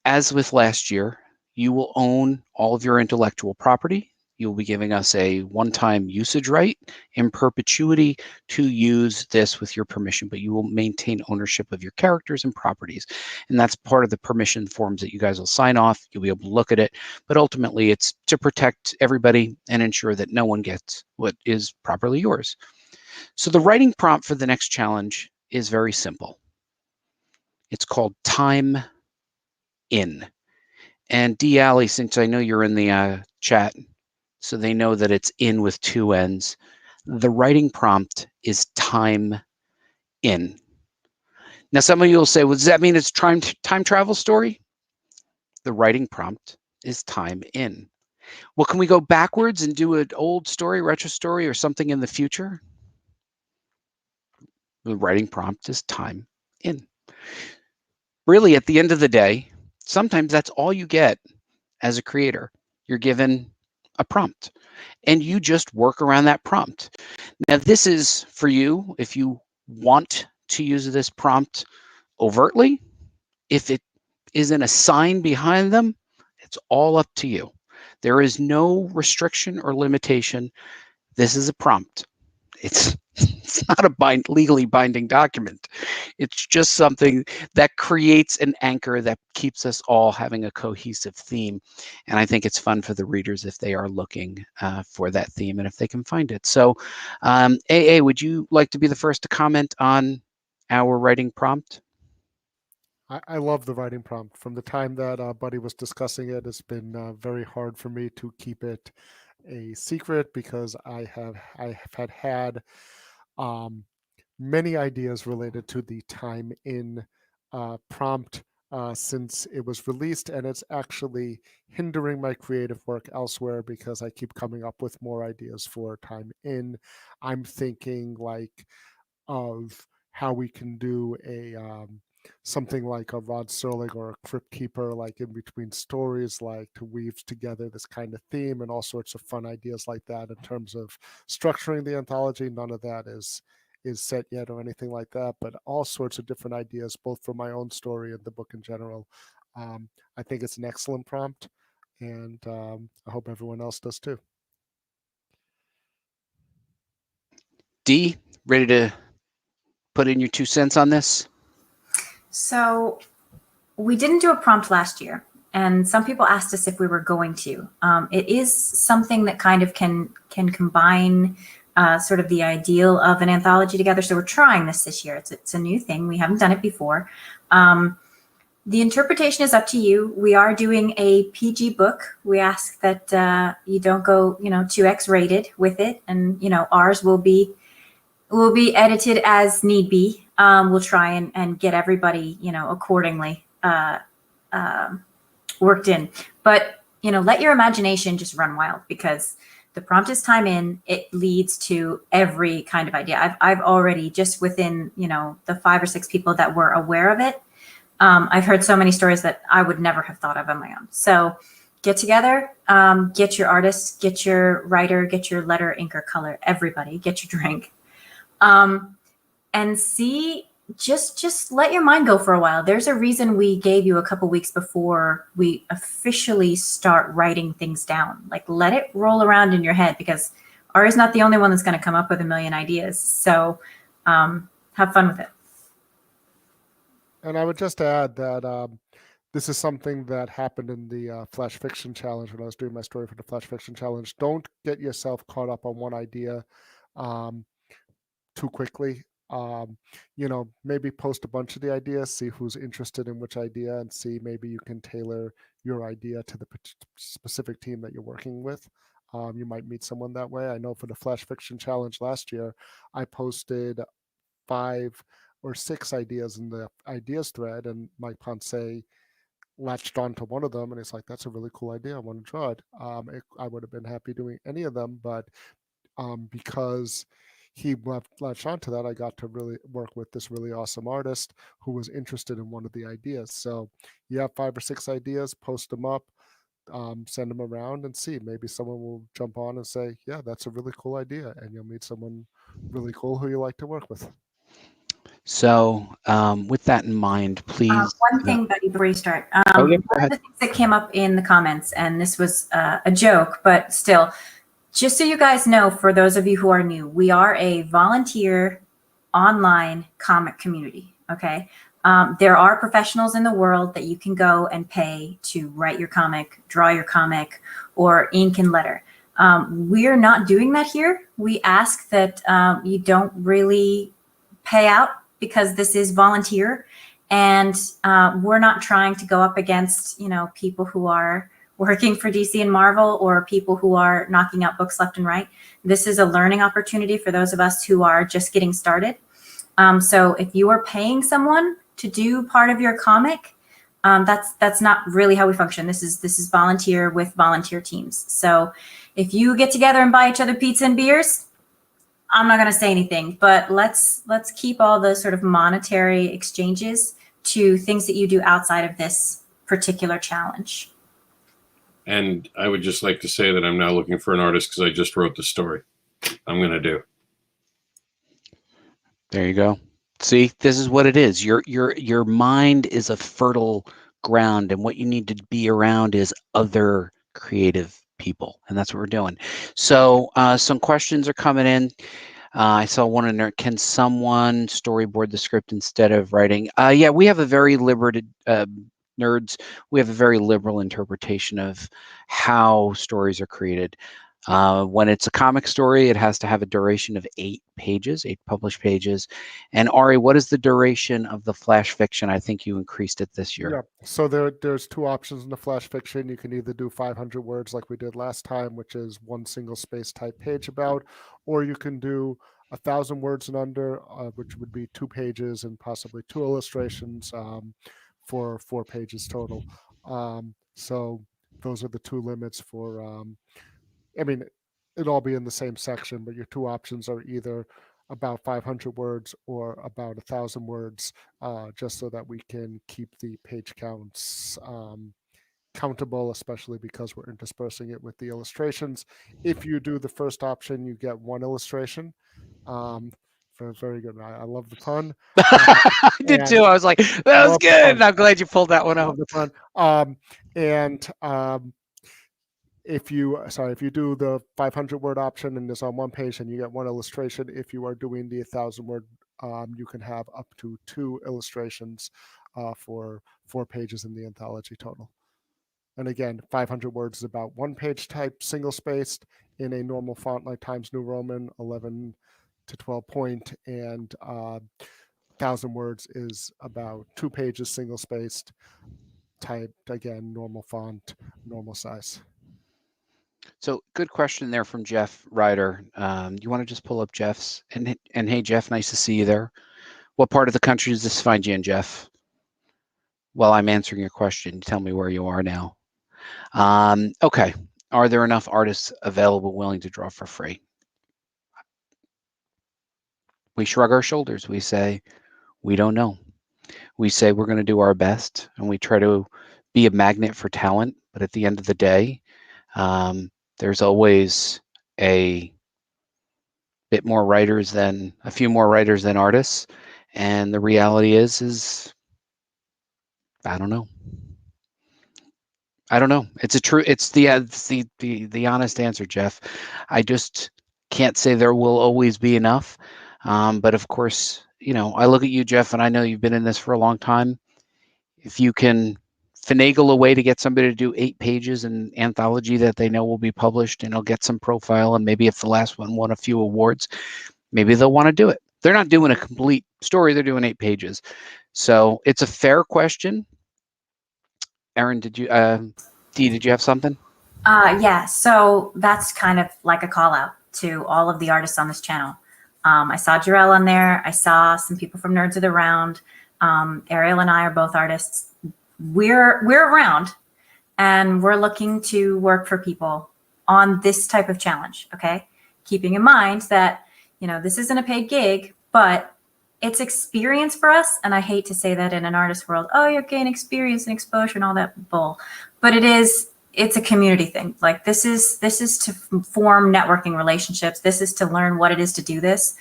as with last year, you will own all of your intellectual property. You'll be giving us a one-time usage right in perpetuity to use this with your permission, but you will maintain ownership of your characters and properties. And that's part of the permission forms that you guys will sign off. You'll be able to look at it, but ultimately it's to protect everybody and ensure that no one gets what is properly yours. So the writing prompt for the next challenge is very simple. It's called Time In. And D. Alley, since I know you're in the chat, so they know that it's in with two N's, the writing prompt is time in. Now, some of you will say, well, does that mean it's time travel story? The writing prompt is time in. Well, can we go backwards and do an old story, retro story, or something in the future? The writing prompt is time in. Really, at the end of the day, sometimes that's all you get as a creator. You're given a prompt and you just work around that prompt. Now, this is for you if you want to use this prompt overtly. If it isn't a sign behind them, it's all up to you. There is no restriction or limitation. This is a prompt. It's not a legally binding document. It's just something that creates an anchor that keeps us all having a cohesive theme. And I think it's fun for the readers if they are looking for that theme and if they can find it. So AA, would you like to be the first to comment on our writing prompt? I love the writing prompt. From the time that Buddy was discussing it, it's been very hard for me to keep it a secret because I have had many ideas related to the time in prompt since it was released, and it's actually hindering my creative work elsewhere because I keep coming up with more ideas for time in. I'm thinking like of how we can do a something like a Rod Serling or a Crypt Keeper, like in between stories, like to weave together this kind of theme and all sorts of fun ideas like that in terms of structuring the anthology. None of that is set yet or anything like that, but all sorts of different ideas, both for my own story and the book in general. I think it's an excellent prompt, and I hope everyone else does too. D, ready to put in your 2 cents on this? So we didn't do a prompt last year, and some people asked us if we were going to. It is something that kind of can combine sort of the ideal of an anthology together. So we're trying this year. It's a new thing. We haven't done it before. The interpretation is up to you. We are doing a PG book. We ask that you don't go, 2X rated with it, and ours will be edited as need be. We'll try and get everybody, accordingly worked in. But, let your imagination just run wild, because the prompt is time in. It leads to every kind of idea. I've already, just within, the 5 or 6 people that were aware of it, I've heard so many stories that I would never have thought of on my own. So get together, get your artist, get your writer, get your letter, inker, color, everybody, get your drink. And see, just let your mind go for a while. There's a reason we gave you a couple weeks before we officially start writing things down. Like, let it roll around in your head, because Ari's not the only one that's going to come up with a million ideas. So have fun with it. And I would just add that this is something that happened in the Flash Fiction Challenge when I was doing my story for the Flash Fiction Challenge. Don't get yourself caught up on one idea too quickly. Maybe post a bunch of the ideas, see who's interested in which idea, and see maybe you can tailor your idea to the specific team that you're working with. You might meet someone that way. I know for the Flash Fiction Challenge last year, I posted 5 or 6 ideas in the ideas thread, and Mike Ponce latched on to one of them, and he's like, that's a really cool idea, I want to draw it. I would have been happy doing any of them, but because he latched onto that, I got to really work with this really awesome artist who was interested in one of the ideas. So you have 5 or 6 ideas, post them up, send them around and see. Maybe someone will jump on and say, yeah, that's a really cool idea. And you'll meet someone really cool who you like to work with. So with that in mind, please. One thing, Betty, before you start. Go One of ahead. the things that came up in the comments, and this was a joke, but still, just so you guys know, for those of you who are new, we are a volunteer online comic community, okay? There are professionals in the world that you can go and pay to write your comic, draw your comic, or ink and letter. We're not doing that here. We ask that you don't really pay out, because this is volunteer, and we're not trying to go up against, people who are working for DC and Marvel, or people who are knocking out books left and right. This is a learning opportunity for those of us who are just getting started. So if you are paying someone to do part of your comic, that's not really how we function. This is volunteer with volunteer teams. So if you get together and buy each other pizza and beers, I'm not going to say anything, but let's keep all the sort of monetary exchanges to things that you do outside of this particular challenge. And I would just like to say that I'm now looking for an artist because I just wrote the story. I'm going to do. There you go. See, this is what it is. Your mind is a fertile ground, and what you need to be around is other creative people, and that's what we're doing. So some questions are coming in. I saw one in there. Can someone storyboard the script instead of writing? Yeah, we have a very liberated nerds. We have a very liberal interpretation of how stories are created. When it's a comic story, it has to have a duration of 8 pages, 8 published pages. And Ari, what is the duration of the flash fiction? I think you increased it this year. Yeah. So there's 2 options in the flash fiction. You can either do 500 words like we did last time, which is 1 single space type page about, or you can do 1,000 words and under, which would be 2 pages and possibly 2 illustrations for 4 pages total. So those are the 2 limits for. I mean, it'll all be in the same section, but your 2 options are either about 500 words or about 1,000 words, just so that we can keep the page counts countable, especially because we're interspersing it with the illustrations. If you do the first option, you get 1 illustration. Very good. I love the pun. I did too. I was like, that was good. And I'm glad you pulled that one out. The fun. If you do the 500 word option and it's on 1 page and you get 1 illustration, if you are doing the 1,000 word, you can have up to 2 illustrations for 4 pages in the anthology total. And again, 500 words is about 1 page type, single spaced in a normal font like Times New Roman, 11 to 12 point, and 1,000 words is about 2 pages, single spaced, typed, again, normal font, normal size. So good question there from Jeff Ryder. You want to just pull up Jeff's? And hey, Jeff, nice to see you there. What part of the country does this find you in, Jeff? While I'm answering your question, tell me where you are now. Okay. Are there enough artists available willing to draw for free? We shrug our shoulders. We say, we don't know. We say we're going to do our best, and we try to be a magnet for talent. But at the end of the day, there's always a few more writers than artists, and the reality is I don't know. It's the honest answer, Jeff. I just can't say there will always be enough. But of course, I look at you, Jeff, and I know you've been in this for a long time. If you can finagle a way to get somebody to do 8 pages in anthology that they know will be published, and it'll get some profile, and maybe if the last one won a few awards, maybe they'll want to do it. They're not doing a complete story, they're doing 8 pages. So it's a fair question. Erin, did you have something? Yeah, so that's kind of like a call out to all of the artists on this channel. I saw Jarell on there. I saw some people from Nerds of the Round. Ariel and I are both artists. We're around, and we're looking to work for people on this type of challenge. Okay, keeping in mind that this isn't a paid gig, but it's experience for us. And I hate to say that in an artist world. Oh, you're gaining experience and exposure and all that bull, but it is it's a community thing. Like this is to form networking relationships. This is to learn what it is to do this.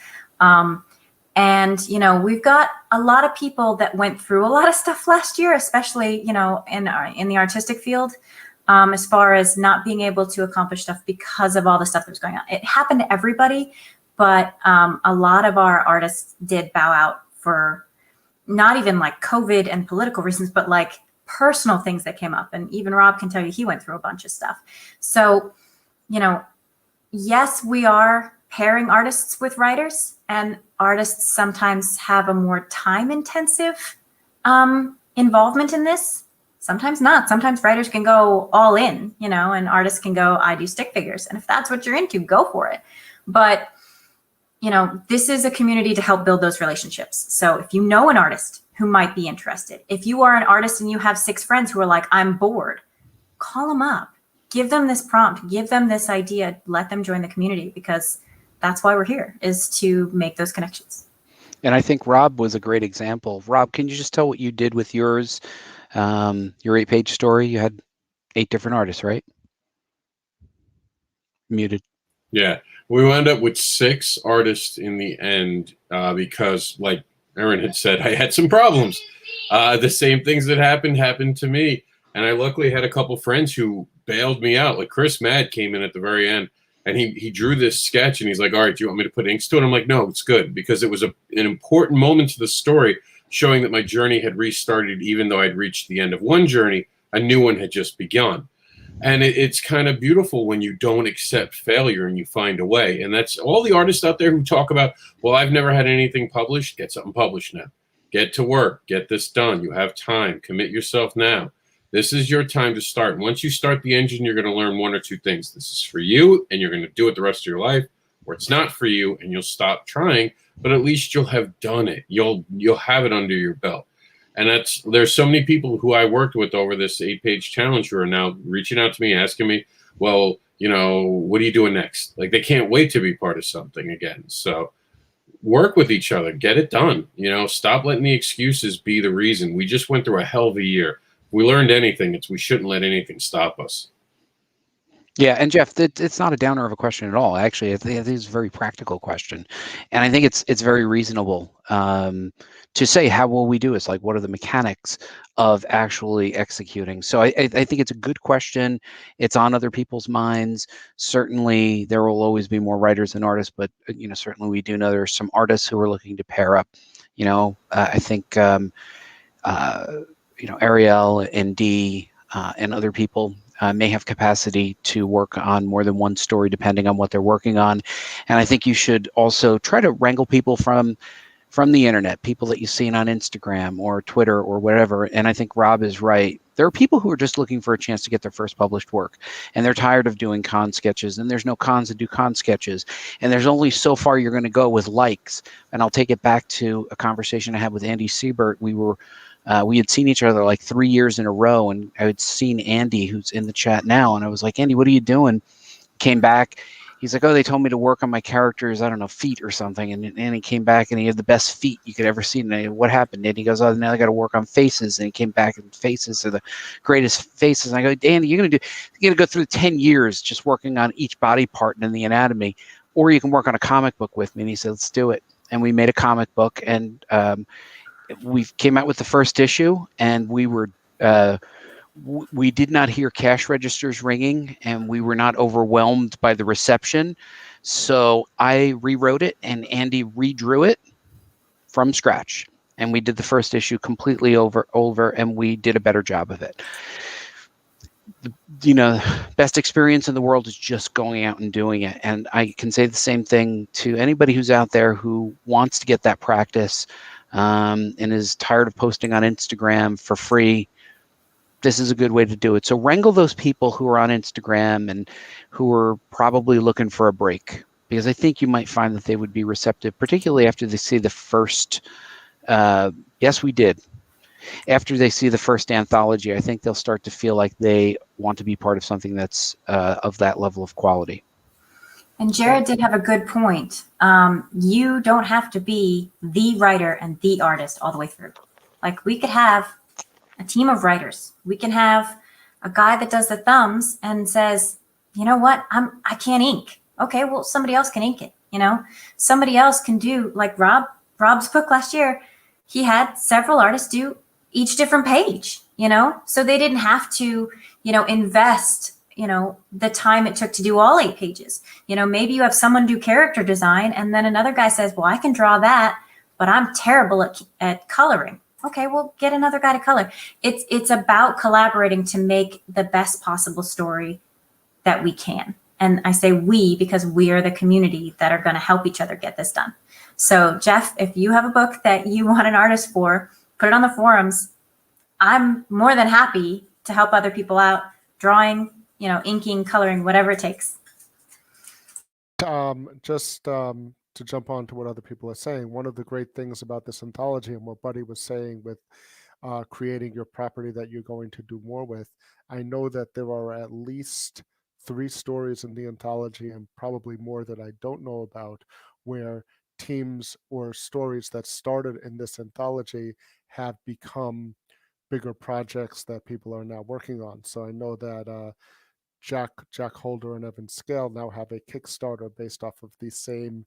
And, you know, we've got a lot of people that went through a lot of stuff last year, especially, you know, in the artistic field, as far as not being able to accomplish stuff because of all the stuff that was going on. It happened to everybody, but a lot of our artists did bow out for not even like COVID and political reasons, but like personal things that came up. And even Rob can tell you he went through a bunch of stuff. So, you know, yes, we are pairing artists with writers, and artists sometimes have a more time-intensive involvement in this. Sometimes not. Sometimes writers can go all in, you know, and artists can go, I do stick figures. And if that's what you're into, go for it. But, you know, this is a community to help build those relationships. So if you know an artist who might be interested, if you are an artist and you have 6 friends who are like, I'm bored, call them up, give them this prompt, give them this idea, let them join the community, because that's why we're here, is to make those connections. And I think Rob was a great example. Rob, can you just tell what you did with yours, your 8-page story? You had 8 different artists, right? Muted. Yeah, we wound up with 6 artists in the end because, like Erin had said, I had some problems. The same things that happened to me. And I luckily had a couple friends who bailed me out. Like Chris Madd came in at the very end, and he drew this sketch, and he's like, all right, do you want me to put inks to it? I'm like, no, it's good, because it was an important moment to the story, showing that my journey had restarted. Even though I'd reached the end of one journey, a new one had just begun. And it's kind of beautiful when you don't accept failure and you find a way. And that's all the artists out there who talk about, well, I've never had anything published. Get something published now. Get to work. Get this done. You have time. Commit yourself now. This is your time to start. And once you start the engine, you're going to learn 1 or 2 things. This is for you, and you're going to do it the rest of your life, or it's not for you, and you'll stop trying, but at least you'll have done it. You'll have it under your belt. And there's so many people who I worked with over this 8-page challenge who are now reaching out to me, asking me, well, you know, what are you doing next? Like, they can't wait to be part of something again. So work with each other, get it done. You know, stop letting the excuses be the reason. We just went through a hell of a year. If we learned anything, we shouldn't let anything stop us. Yeah, and Jeff, it's not a downer of a question at all. Actually, I think it is a very practical question, and I think it's very reasonable to say, how will we do this? Like, what are the mechanics of actually executing? So I think it's a good question. It's on other people's minds. Certainly, there will always be more writers than artists, but you know, certainly we do know there's some artists who are looking to pair up. You know, I think you know, Ariel and Dee and other people may have capacity to work on more than one story depending on what they're working on. And I think you should also try to wrangle people from the internet, people that you've seen on Instagram or Twitter or whatever. And I think Rob is right. There are people who are just looking for a chance to get their first published work, and they're tired of doing con sketches, and there's no cons to do con sketches, and there's only so far you're going to go with likes. And I'll take it back to a conversation I had with Andy Siebert. We had seen each other like 3 years in a row, and I had seen Andy, who's in the chat now, and I was like, Andy, what are you doing? Came back. He's like, oh, they told me to work on my character's, I don't know, feet or something. And he came back, and he had the best feet you could ever see. And what happened? And he goes, oh, now I got to work on faces. And he came back, and faces are the greatest faces. And I go, Andy, you're going to go through 10 years just working on each body part and in the anatomy, or you can work on a comic book with me. And he said, let's do it. And we made a comic book, and we came out with the first issue, and we did not hear cash registers ringing, and we were not overwhelmed by the reception. So I rewrote it, and Andy redrew it from scratch. And we did the first issue completely over, and we did a better job of it. You know, best experience in the world is just going out and doing it. And I can say the same thing to anybody who's out there who wants to get that practice and is tired of posting on Instagram for free. This is a good way to do it. So wrangle those people who are on Instagram and who are probably looking for a break, because I think you might find that they would be receptive, particularly after they see the first, yes, we did. After they see the first anthology, I think they'll start to feel like they want to be part of something that's of that level of quality. And Jared did have a good point. You don't have to be the writer and the artist all the way through. Like, we could have a team of writers. We can have a guy that does the thumbs and says, you know what, I can't ink. Okay, well, somebody else can ink it. Somebody else can do, like Rob's book last year. He had several artists do each different page, so they didn't have to, invest, the time it took to do all 8 pages. Maybe you have someone do character design and then another guy says, well, I can draw that, but I'm terrible at coloring. Okay, well, get another guy to color. It's about collaborating to make the best possible story that we can. And I say we because we are the community that are going to help each other get this done. So Jeff, if you have a book that you want an artist for, put it on the forums. I'm more than happy to help other people out, drawing, inking, coloring, whatever it takes. To jump on to what other people are saying, one of the great things about this anthology and what Buddy was saying with creating your property that you're going to do more with, I know that there are at least 3 stories in the anthology and probably more that I don't know about, where teams or stories that started in this anthology have become bigger projects that people are now working on. So I know that Jack Holder and Evan Scale now have a Kickstarter based off of the same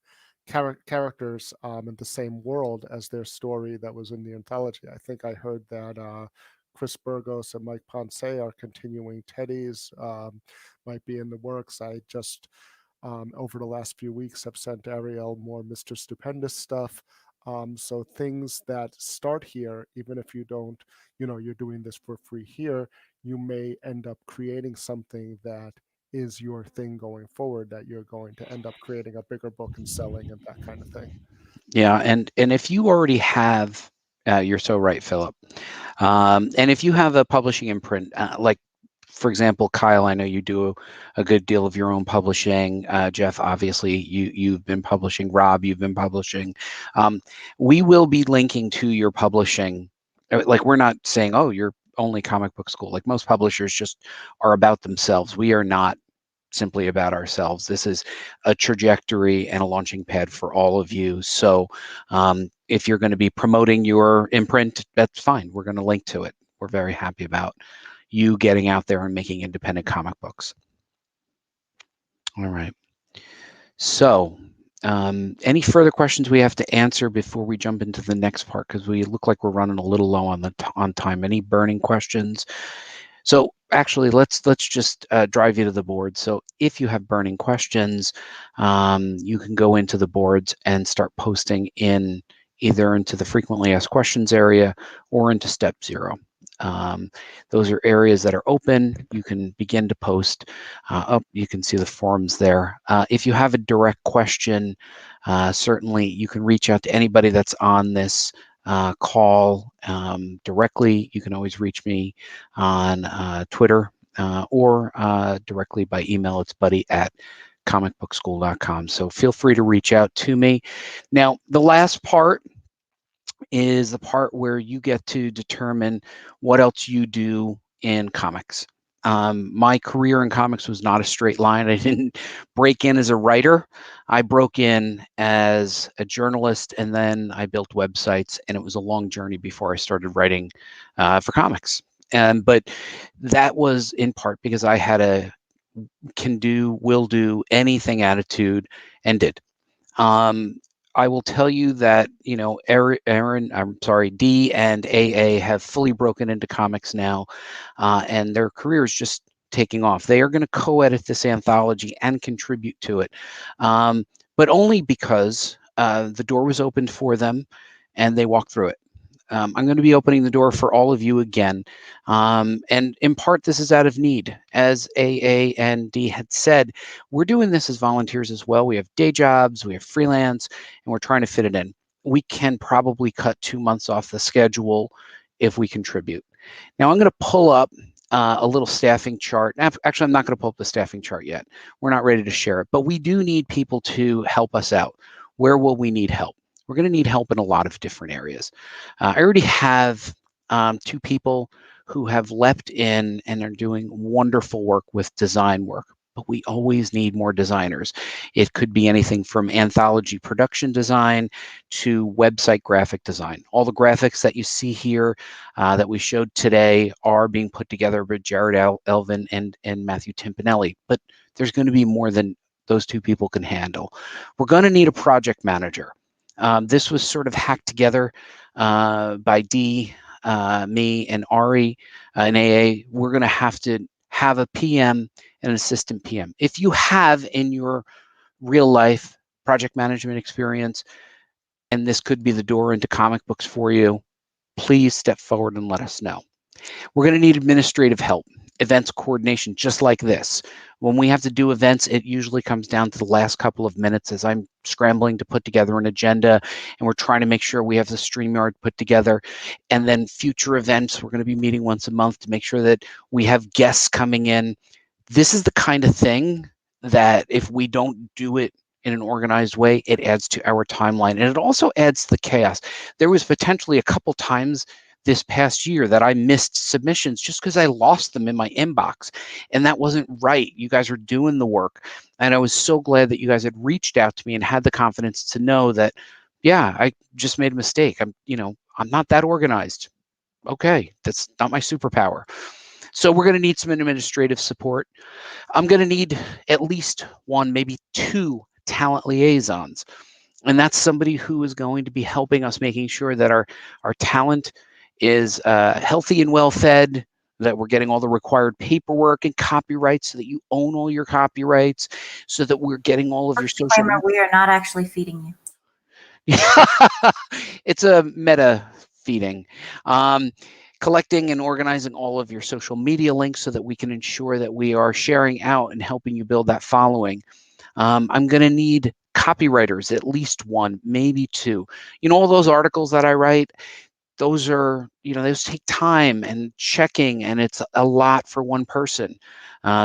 characters in the same world as their story that was in the anthology. I think I heard that Chris Burgos and Mike Ponce are continuing Teddy's, might be in the works. I just over the last few weeks have sent Ariel more Mr. Stupendous stuff. So things that start here, even if you don't, you're doing this for free here, you may end up creating something that is your thing going forward, that you're going to end up creating a bigger book and selling and that kind of thing. Yeah, and if you already have, you're so right, Philip. And if you have a publishing imprint, like, for example, Kyle, I know you do a good deal of your own publishing. Jeff, obviously, you've been publishing. Rob, you've been publishing. We will be linking to your publishing. Like, we're not saying, oh, you're only comic book school. Like, most publishers just are about themselves. We are not simply about ourselves. This is a trajectory and a launching pad for all of you. So if you're going to be promoting your imprint, that's fine. We're going to link to it. We're very happy about you getting out there and making independent comic books. All right. So any further questions we have to answer before we jump into the next part? Because we look like we're running a little low on time. Any burning questions? So actually, let's just drive you to the board. So if you have burning questions, you can go into the boards and start posting in either into the frequently asked questions area or into step 0. Those are areas that are open. You can begin to post. You can see the forums there. If you have a direct question, certainly you can reach out to anybody that's on this call directly. You can always reach me on Twitter or directly by email. It's buddy@comicbookschool.com. So feel free to reach out to me. Now, the last part is the part where you get to determine what else you do in comics. My career in comics was not a straight line. I didn't break in as a writer. I broke in as a journalist, and then I built websites, and it was a long journey before I started writing for comics. But that was in part because I had a can do, will do anything attitude, and did. I will tell you that, D and AA have fully broken into comics now, and their career is just taking off. They are going to co-edit this anthology and contribute to it, but only because the door was opened for them and they walked through it. I'm going to be opening the door for all of you again. And in part, this is out of need. As AA and D had said, we're doing this as volunteers as well. We have day jobs, we have freelance, and we're trying to fit it in. We can probably cut 2 months off the schedule if we contribute. Now, I'm going to pull up a little staffing chart. Actually, I'm not going to pull up the staffing chart yet. We're not ready to share it, but we do need people to help us out. Where will we need help? We're going to need help in a lot of different areas. I already have 2 people who have leapt in and are doing wonderful work with design work. but we always need more designers. It could be anything from anthology production design to website graphic design. All the graphics that you see here that we showed today are being put together by Jared Elvin and Matthew Timpanelli, but there's going to be more than those two people can handle. We're going to need a project manager. This was sort of hacked together by Dee, me, and Ari in AA. We're going to have a PM and an assistant PM. If you have in your real life project management experience, and this could be the door into comic books for you, please step forward and let us know. We're going to need administrative help, events coordination, just like this. When we have to do events, it usually comes down to the last couple of minutes as I'm scrambling to put together an agenda, and we're trying to make sure we have the StreamYard put together. And then future events, we're going to be meeting once a month to make sure that we have guests coming in. This is the kind of thing that if we don't do it in an organized way, it adds to our timeline. And it also adds to the chaos. There was potentially a couple times this past year that I missed submissions just because I lost them in my inbox, and that wasn't right. You guys were doing the work, and I was so glad that you guys had reached out to me and had the confidence to know that, yeah, I just made a mistake. I'm not that organized. Okay, that's not my superpower. So we're going to need some administrative support. I'm going to need at least one, maybe two talent liaisons. And that's somebody who is going to be helping us making sure that our talent is healthy and well fed, that we're getting all the required paperwork and copyrights so that you own all your copyrights, so that we're getting all of your social media. We are not actually feeding you. It's a meta feeding. Collecting and organizing all of your social media links so that we can ensure that we are sharing out and helping you build that following. I'm going to need copywriters, at least one, maybe two. All those articles that I write, those are, those take time and checking, and it's a lot for one person.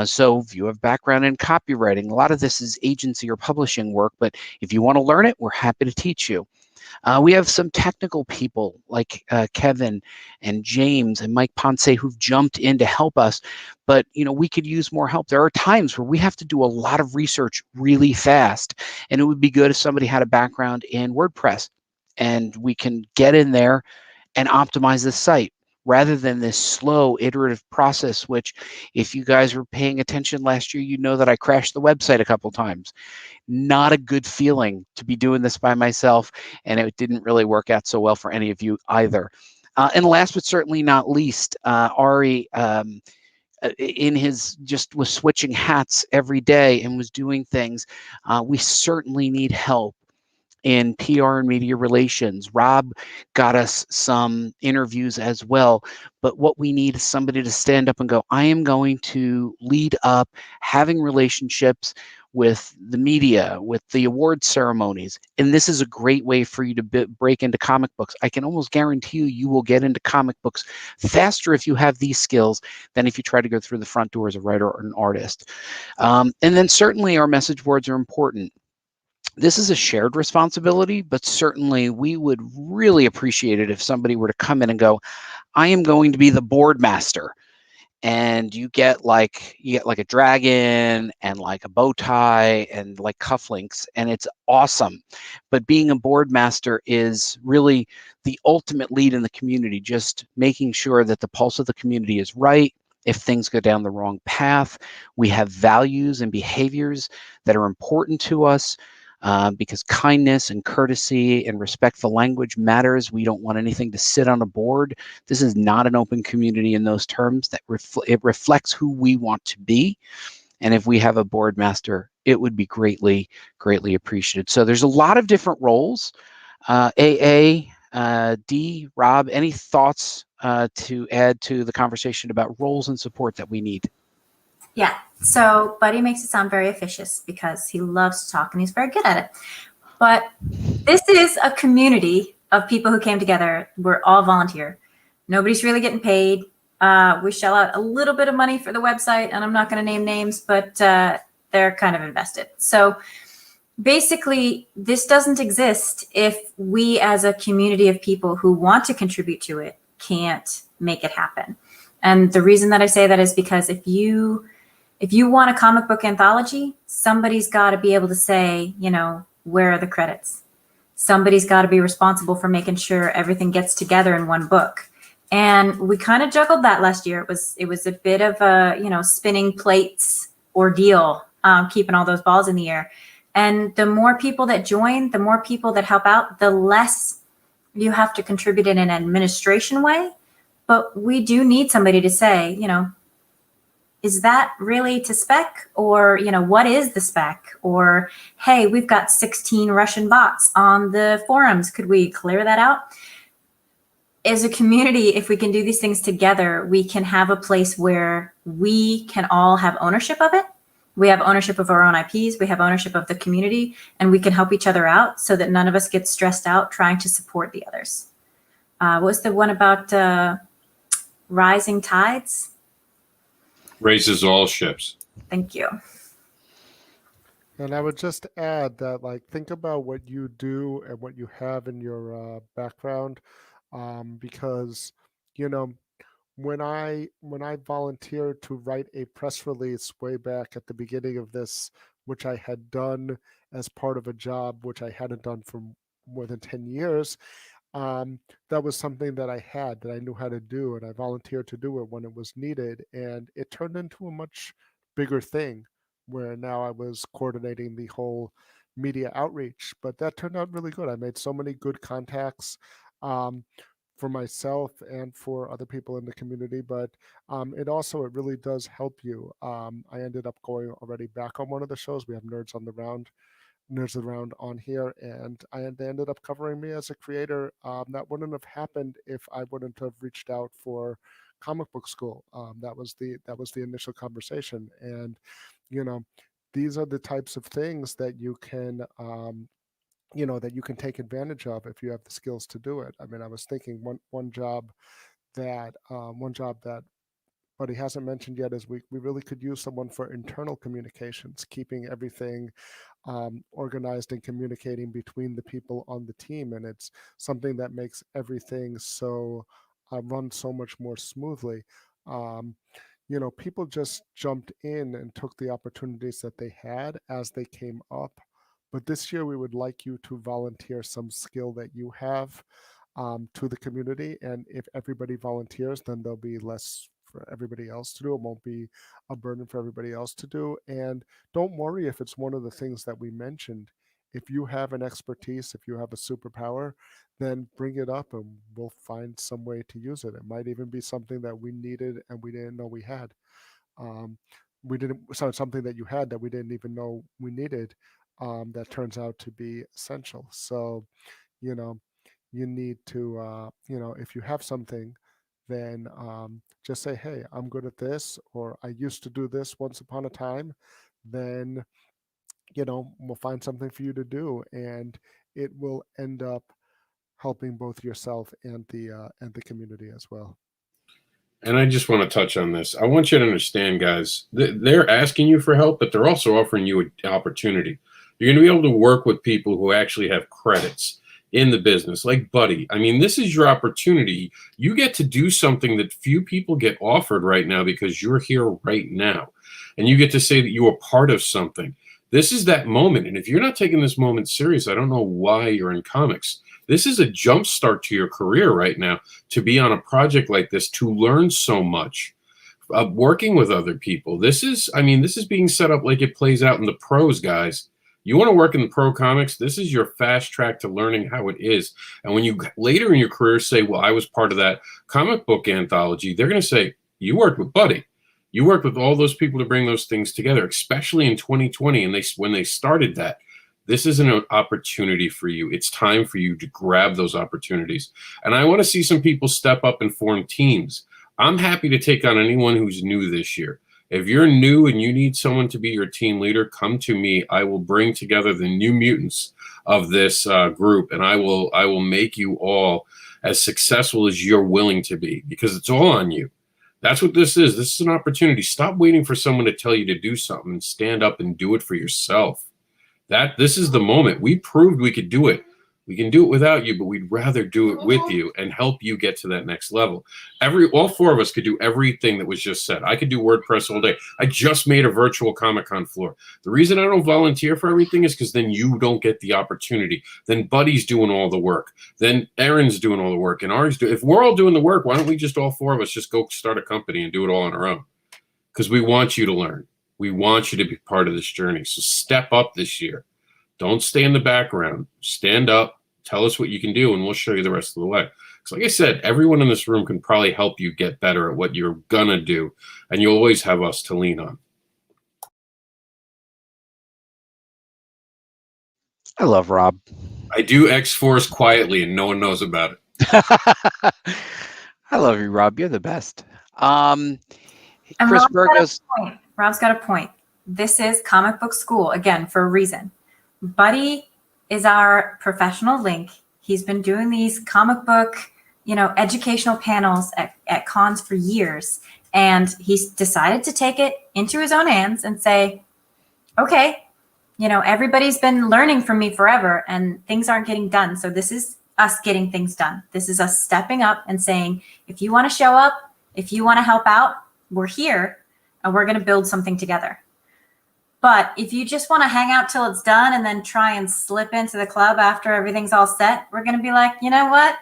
So if you have background in copywriting, a lot of this is agency or publishing work, but if you want to learn it, we're happy to teach you. We have some technical people like Kevin and James and Mike Ponce who've jumped in to help us, but we could use more help. There are times where we have to do a lot of research really fast, and it would be good if somebody had a background in WordPress, and we can get in there and optimize the site rather than this slow iterative process, which if you guys were paying attention last year, you know that I crashed the website a couple times. Not a good feeling to be doing this by myself, and it didn't really work out so well for any of you either. And last but certainly not least, Ari was switching hats every day and was doing things. We certainly need help in PR and media relations. Rob got us some interviews as well, but what we need is somebody to stand up and go, I am going to lead up having relationships with the media, with the award ceremonies. And this is a great way for you to break into comic books. I can almost guarantee you will get into comic books faster if you have these skills than if you try to go through the front door as a writer or an artist. And then certainly our message boards are important. This is a shared responsibility, but certainly we would really appreciate it if somebody were to come in and go, I am going to be the board master. And you get like a dragon and like a bow tie and like cufflinks, and it's awesome. But being a board master is really the ultimate lead in the community, just making sure that the pulse of the community is right. If things go down the wrong path, we have values and behaviors that are important to us. Because kindness and courtesy and respectful language matters. We don't want anything to sit on a board. This is not an open community in those terms. That it reflects who we want to be. And if we have a board master, it would be greatly, greatly appreciated. So there's a lot of different roles. Dee, Rob, any thoughts to add to the conversation about roles and support that we need? Yeah. So Buddy makes it sound very officious because he loves to talk and he's very good at it. But this is a community of people who came together. We're all volunteer. Nobody's really getting paid. We shell out a little bit of money for the website, and I'm not going to name names, but they're kind of invested. So basically, this doesn't exist if we as a community of people who want to contribute to it can't make it happen. And the reason that I say that is because if you if you want a comic book anthology, somebody's got to be able to say, you know, where are the credits? Somebody's got to be responsible for making sure everything gets together in one book. And we kind of juggled that last year. It was a bit of a, you know, spinning plates ordeal, keeping all those balls in the air. And the more people that join, the more people that help out, the less you have to contribute in an administration way. But we do need somebody to say, you know, is that really to spec? Or, you know, what is the spec? Or, hey, we've got 16 Russian bots on the forums. Could we clear that out? As a community, if we can do these things together, we can have a place where we can all have ownership of it. We have ownership of our own IPs. We have ownership of the community, and we can help each other out so that none of us get stressed out trying to support the others. What's the one about rising tides? Raises all ships. Thank you. And I would just add that, like, think about what you do and what you have in your background, because, you know, when I volunteered to write a press release way back at the beginning of this, which I had done as part of a job which I hadn't done for more than 10 years, that was something that I knew how to do, and I volunteered to do it when it was needed, and it turned into a much bigger thing where now I was coordinating the whole media outreach. But that turned out really good. I made so many good contacts for myself and for other people in the community, but it really does help you. I ended up going already back on one of the shows. We have Nerds Around on here, and they ended up covering me as a creator. That wouldn't have happened if I wouldn't have reached out for comic book school. That was the initial conversation, and you know, these are the types of things that you can that you can take advantage of if you have the skills to do it. I mean, I was thinking one job that but he hasn't mentioned yet is we really could use someone for internal communications, keeping everything organized and communicating between the people on the team. And it's something that makes everything so run so much more smoothly. People just jumped in and took the opportunities that they had as they came up. But this year, we would like you to volunteer some skill that you have to the community. And if everybody volunteers, then there'll be less for everybody else to do. It won't be a burden for everybody else to do. And don't worry if it's one of the things that we mentioned. If you have an expertise, if you have a superpower, then bring it up and we'll find some way to use it. It might even be something that we needed and we didn't know we had. Something that you had that we didn't even know we needed, that turns out to be essential. So, you need to, if you have something, then just say, hey, I'm good at this, or I used to do this once upon a time. Then, we'll find something for you to do, and it will end up helping both yourself and the community as well. And I just want to touch on this. I want you to understand, guys, they're asking you for help, but they're also offering you an opportunity. You're going to be able to work with people who actually have credits in the business, like Buddy. I mean, this is your opportunity. You get to do something that few people get offered right now because you're here right now. And you get to say that you are part of something. This is that moment. And if you're not taking this moment serious, I don't know why you're in comics. This is a jump start to your career right now, to be on a project like this, to learn so much, working with other people. This is being set up like it plays out in the pros, guys. You want to work in the pro comics, this is your fast track to learning how it is. And when you later in your career say, well, I was part of that comic book anthology, they're going to say, you worked with Buddy. You worked with all those people to bring those things together, especially in 2020. And when they started that, this is an opportunity for you. It's time for you to grab those opportunities. And I want to see some people step up and form teams. I'm happy to take on anyone who's new this year. If you're new and you need someone to be your team leader, come to me. I will bring together the new mutants of this group, and I will make you all as successful as you're willing to be, because it's all on you. That's what this is. This is an opportunity. Stop waiting for someone to tell you to do something, and stand up and do it for yourself. This is the moment. We proved we could do it We can do it without you, but we'd rather do it with you and help you get to that next level. All four of us could do everything that was just said. I could do WordPress all day. I just made a virtual Comic-Con floor. The reason I don't volunteer for everything is because then you don't get the opportunity. Then Buddy's doing all the work. Then Erin's doing all the work. And if we're all doing the work, why don't we just all four of us just go start a company and do it all on our own? Because we want you to learn. We want you to be part of this journey. So step up this year. Don't stay in the background. Stand up, tell us what you can do, and we'll show you the rest of the way. Because like I said, everyone in this room can probably help you get better at what you're going to do, and you always have us to lean on. I love Rob. I do X-Force quietly, and no one knows about it. I love you, Rob. You're the best. And Chris Burgos. Rob's got a point. This is comic book school, again, for a reason. Buddy is our professional link. He's been doing these comic book, educational panels at cons for years. And he's decided to take it into his own hands and say, okay, everybody's been learning from me forever and things aren't getting done. So this is us getting things done. This is us stepping up and saying, if you want to show up, if you want to help out, we're here and we're going to build something together. But if you just want to hang out till it's done and then try and slip into the club after everything's all set, we're going to be like, you know what?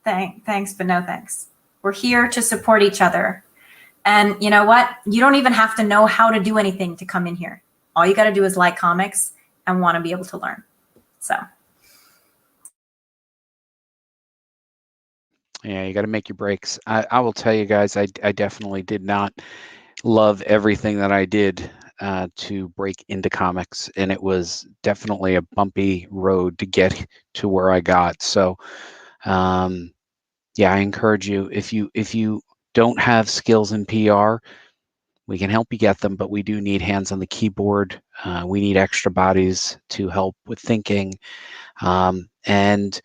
Thanks, but no thanks. We're here to support each other. And you know what? You don't even have to know how to do anything to come in here. All you got to do is like comics and want to be able to learn. So. Yeah, you got to make your breaks. I will tell you guys, I definitely did not love everything that I did to break into comics, and it was definitely a bumpy road to get to where I got. So yeah, I encourage you, if you don't have skills in PR, we can help you get them, but we do need hands on the keyboard. We need extra bodies to help with thinking, and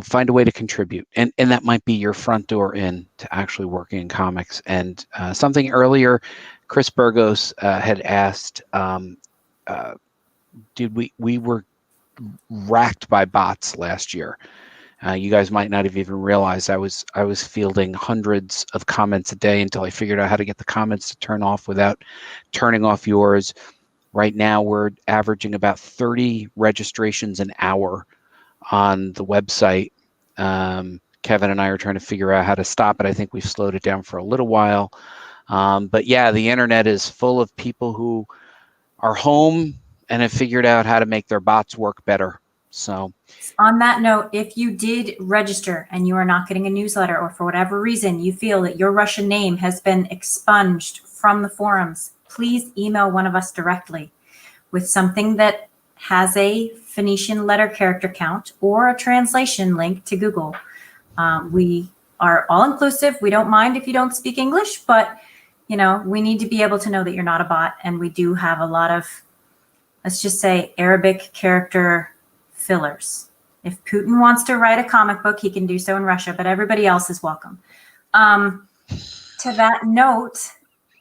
find a way to contribute. And that might be your front door in to actually working in comics. And something earlier, Chris Burgos had asked, dude, we were racked by bots last year. You guys might not have even realized I was fielding hundreds of comments a day until I figured out how to get the comments to turn off without turning off yours. Right now, we're averaging about 30 registrations an hour on the website. Kevin and I are trying to figure out how to stop it. I think we've slowed it down for a little while. But yeah, the internet is full of people who are home and have figured out how to make their bots work better. So on that note, if you did register and you are not getting a newsletter, or for whatever reason you feel that your Russian name has been expunged from the forums, please email one of us directly with something that has a Phoenician letter character count or a translation link to Google. We are all inclusive. We don't mind if you don't speak English, but we need to be able to know that you're not a bot. And we do have a lot of, let's just say, Arabic character fillers. If Putin wants to write a comic book, he can do so in Russia, but everybody else is welcome. To that note,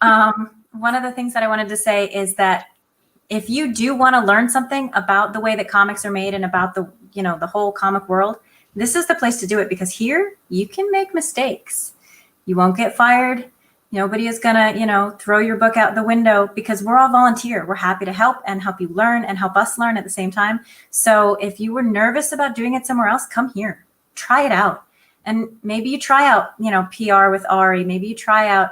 one of the things that I wanted to say is that if you do want to learn something about the way that comics are made and about the whole comic world, this is the place to do it, because here you can make mistakes. You won't get fired. Nobody is gonna, throw your book out the window, because we're all volunteer. We're happy to help and help you learn and help us learn at the same time. So if you were nervous about doing it somewhere else, come here, try it out. And maybe you try out, PR with Ari. Maybe you try out,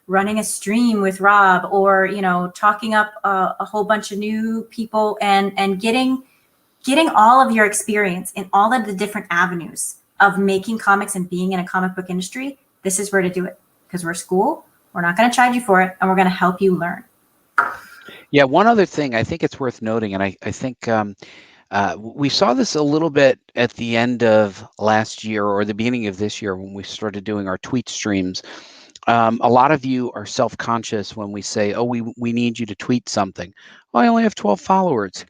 running a stream with Rob, or, talking up a whole bunch of new people and getting all of your experience in all of the different avenues of making comics and being in a comic book industry. This is where to do it, because we're a school. We're not going to charge you for it, and we're going to help you learn. Yeah, one other thing I think it's worth noting, and I think we saw this a little bit at the end of last year or the beginning of this year when we started doing our tweet streams. A lot of you are self-conscious when we say, oh, we need you to tweet something. Well, I only have 12 followers.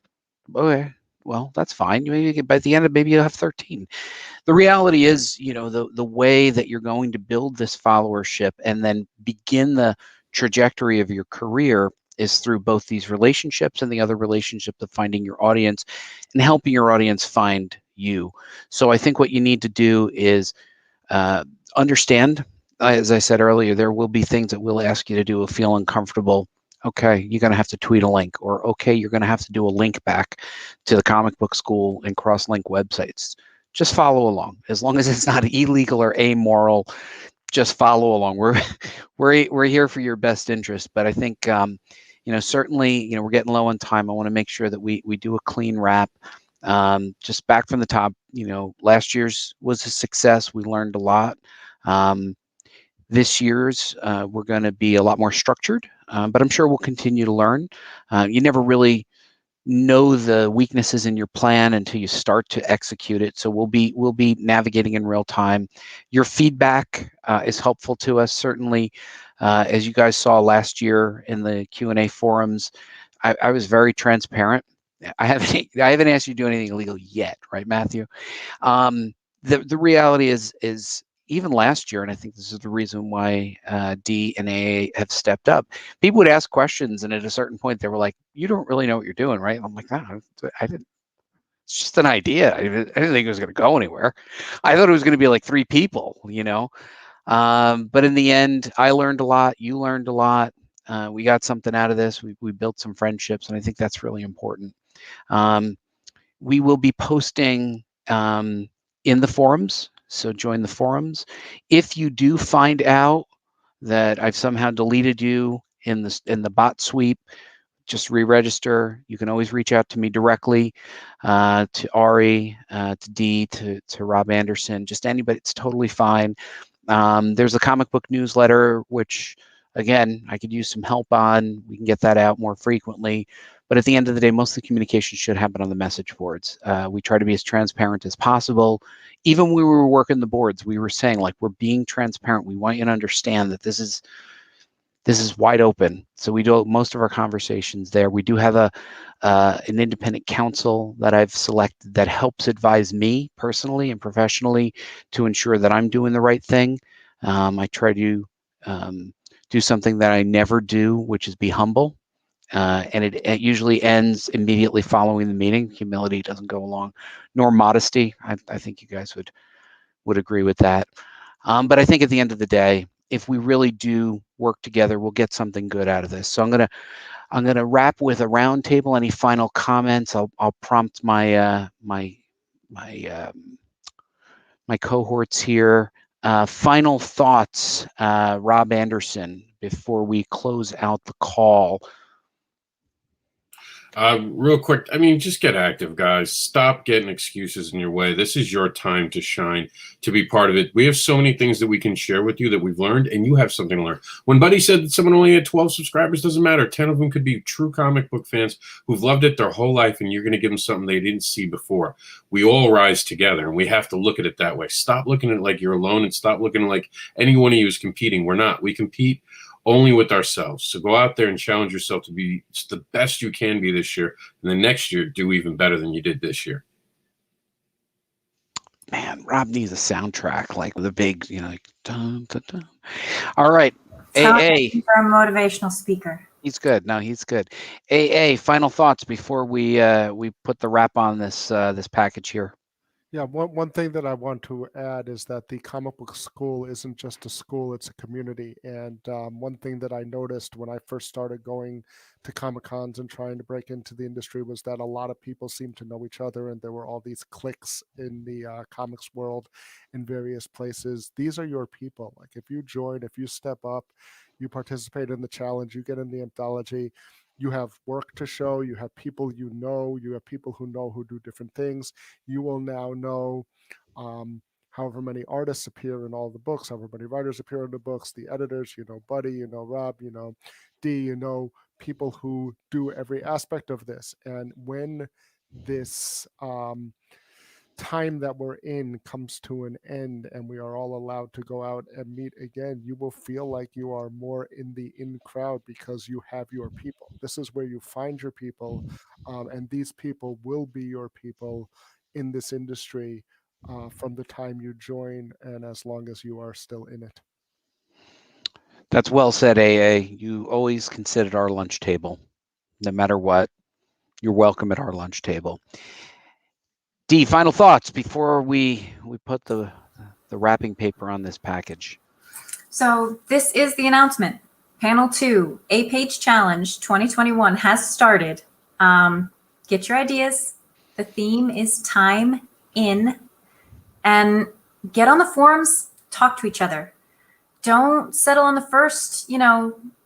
Okay, well, that's fine. Maybe by the end of maybe you'll have 13. The reality is, the way that you're going to build this followership and then begin the trajectory of your career is through both these relationships and the other relationship of finding your audience and helping your audience find you. So I think what you need to do is understand, as I said earlier, there will be things that we'll ask you to do will feel uncomfortable. Okay, you're going to have to tweet a link, or okay, you're going to have to do a link back to the comic book school and cross-link websites. Just follow along. As long as it's not illegal or amoral, just follow along. We're here for your best interest. But I think certainly we're getting low on time. I want to make sure that we do a clean wrap. Just back from the top, last year's was a success. We learned a lot. This year's we're going to be a lot more structured, but I'm sure we'll continue to learn. You never really know the weaknesses in your plan until you start to execute it. So we'll be navigating in real time. Your feedback is helpful to us, certainly. As you guys saw last year in the Q&A forums, I was very transparent. I haven't asked you to do anything illegal yet, right, Matthew? The reality is even last year, and I think this is the reason why D and A have stepped up, people would ask questions, and at a certain point, they were like, "You don't really know what you're doing, right?" I'm like, "No, I didn't. It's just an idea. I didn't think it was going to go anywhere. I thought it was going to be like 3 people, But in the end, I learned a lot. You learned a lot. We got something out of this. We built some friendships, and I think that's really important. We will be posting in the forums. So join the forums. If you do find out that I've somehow deleted you in the bot sweep, just re-register. You can always reach out to me directly, to Ari, to D, to Rob Anderson, just anybody. It's totally fine. There's a comic book newsletter, which again, I could use some help on. We can get that out more frequently. But at the end of the day, most of the communication should happen on the message boards. We try to be as transparent as possible. Even when we were working the boards, we were saying, like, we're being transparent. We want you to understand that this is wide open. So we do most of our conversations there. We do have an independent counsel that I've selected that helps advise me personally and professionally to ensure that I'm doing the right thing. I try to do something that I never do, which is be humble. And it usually ends immediately following the meeting. Humility doesn't go along, nor modesty. I think you guys would agree with that. But I think at the end of the day, if we really do work together, we'll get something good out of this. So I'm gonna wrap with a roundtable. Any final comments? I'll prompt my my cohorts here. Final thoughts, Rob Anderson, before we close out the call. Real quick, just get active, guys. Stop getting excuses in your way. This is your time to shine, to be part of it. We have so many things that we can share with you that we've learned, and you have something to learn. When Buddy said that someone only had 12 subscribers, doesn't matter. 10 of them could be true comic book fans who've loved it their whole life, and you're going to give them something they didn't see before. We all rise together, and we have to look at it that way. Stop looking at it like you're alone, and stop looking like any one of you is competing. We're not. We compete only with ourselves. So go out there and challenge yourself to be the best you can be this year. And then next year, do even better than you did this year. Man, Rob needs a soundtrack, like the big, like dun, dun, dun. All right. AA. For a motivational speaker. He's good. No, he's good. AA, final thoughts before we put the wrap on this this package here. Yeah, one thing that I want to add is that the comic book school isn't just a school, it's a community. And one thing that I noticed when I first started going to Comic-Cons and trying to break into the industry was that a lot of people seemed to know each other, and there were all these cliques in the comics world in various places. These are your people. Like, if you join, if you step up, you participate in the challenge, you get in the anthology, you have work to show, you have people you have people who do different things. You will now know however many artists appear in all the books, however many writers appear in the books, the editors, Buddy, Rob, D, people who do every aspect of this. And when this time that we're in comes to an end and we are all allowed to go out and meet again, you will feel like you are more in the in crowd because you have your people. This is where you find your people, and these people will be your people in this industry from the time you join and as long as you are still in it. That's well said, AA. You always can sit at our lunch table. No matter what, you're welcome at our lunch table. D, final thoughts before we put the wrapping paper on this package. So this is the announcement. Panel 2, 8-Page Challenge 2021 has started. Get your ideas. The theme is time in, and get on the forums, talk to each other. Don't settle on the first,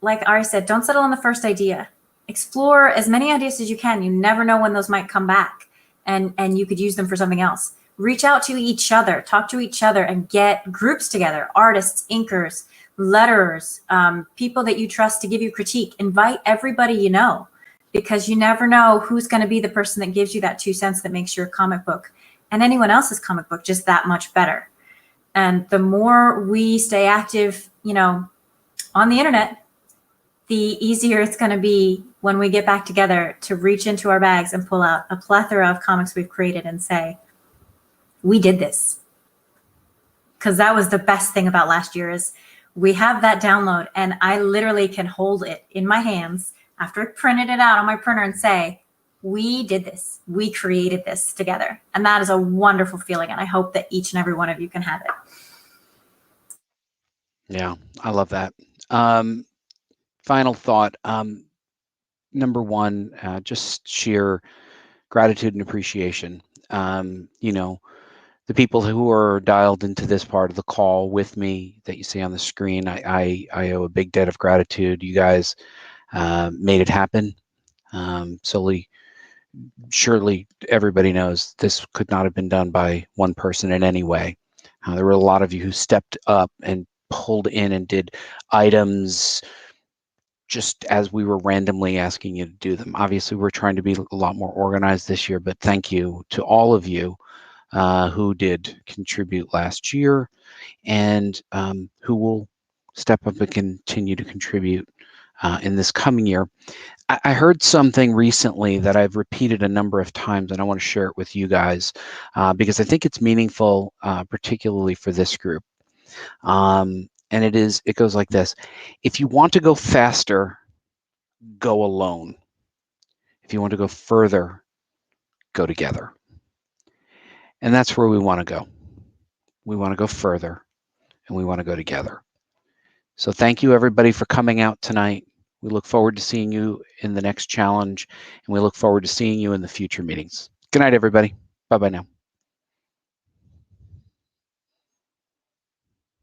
like Ari said, don't settle on the first idea. Explore as many ideas as you can. You never know when those might come back, and you could use them for something else. Reach out to each other, talk to each other, and get groups together, artists, inkers, letterers, people that you trust to give you critique. Invite everybody you know, because you never know who's going to be the person that gives you that 2 cents that makes your comic book and anyone else's comic book just that much better. And the more we stay active, on the internet, the easier it's going to be when we get back together to reach into our bags and pull out a plethora of comics we've created and say, we did this. Because that was the best thing about last year, is we have that download, and I literally can hold it in my hands after I printed it out on my printer and say, we did this. We created this together. And that is a wonderful feeling. And I hope that each and every one of you can have it. Yeah, I love that. Final thought. Number one, just sheer gratitude and appreciation. The people who are dialed into this part of the call with me that you see on the screen, I owe a big debt of gratitude. You guys made it happen. Surely everybody knows this could not have been done by one person in any way. There were a lot of you who stepped up and pulled in and did items just as we were randomly asking you to do them. Obviously, we're trying to be a lot more organized this year, but thank you to all of you who did contribute last year, and who will step up and continue to contribute in this coming year. I heard something recently that I've repeated a number of times, and I want to share it with you guys because I think it's meaningful, particularly for this group. And it goes like this: if you want to go faster, go alone. If you want to go further, go together. And that's where we want to go. We want to go further, and we want to go together. So thank you, everybody, for coming out tonight. We look forward to seeing you in the next challenge, and we look forward to seeing you in the future meetings. Good night, everybody. Bye-bye now.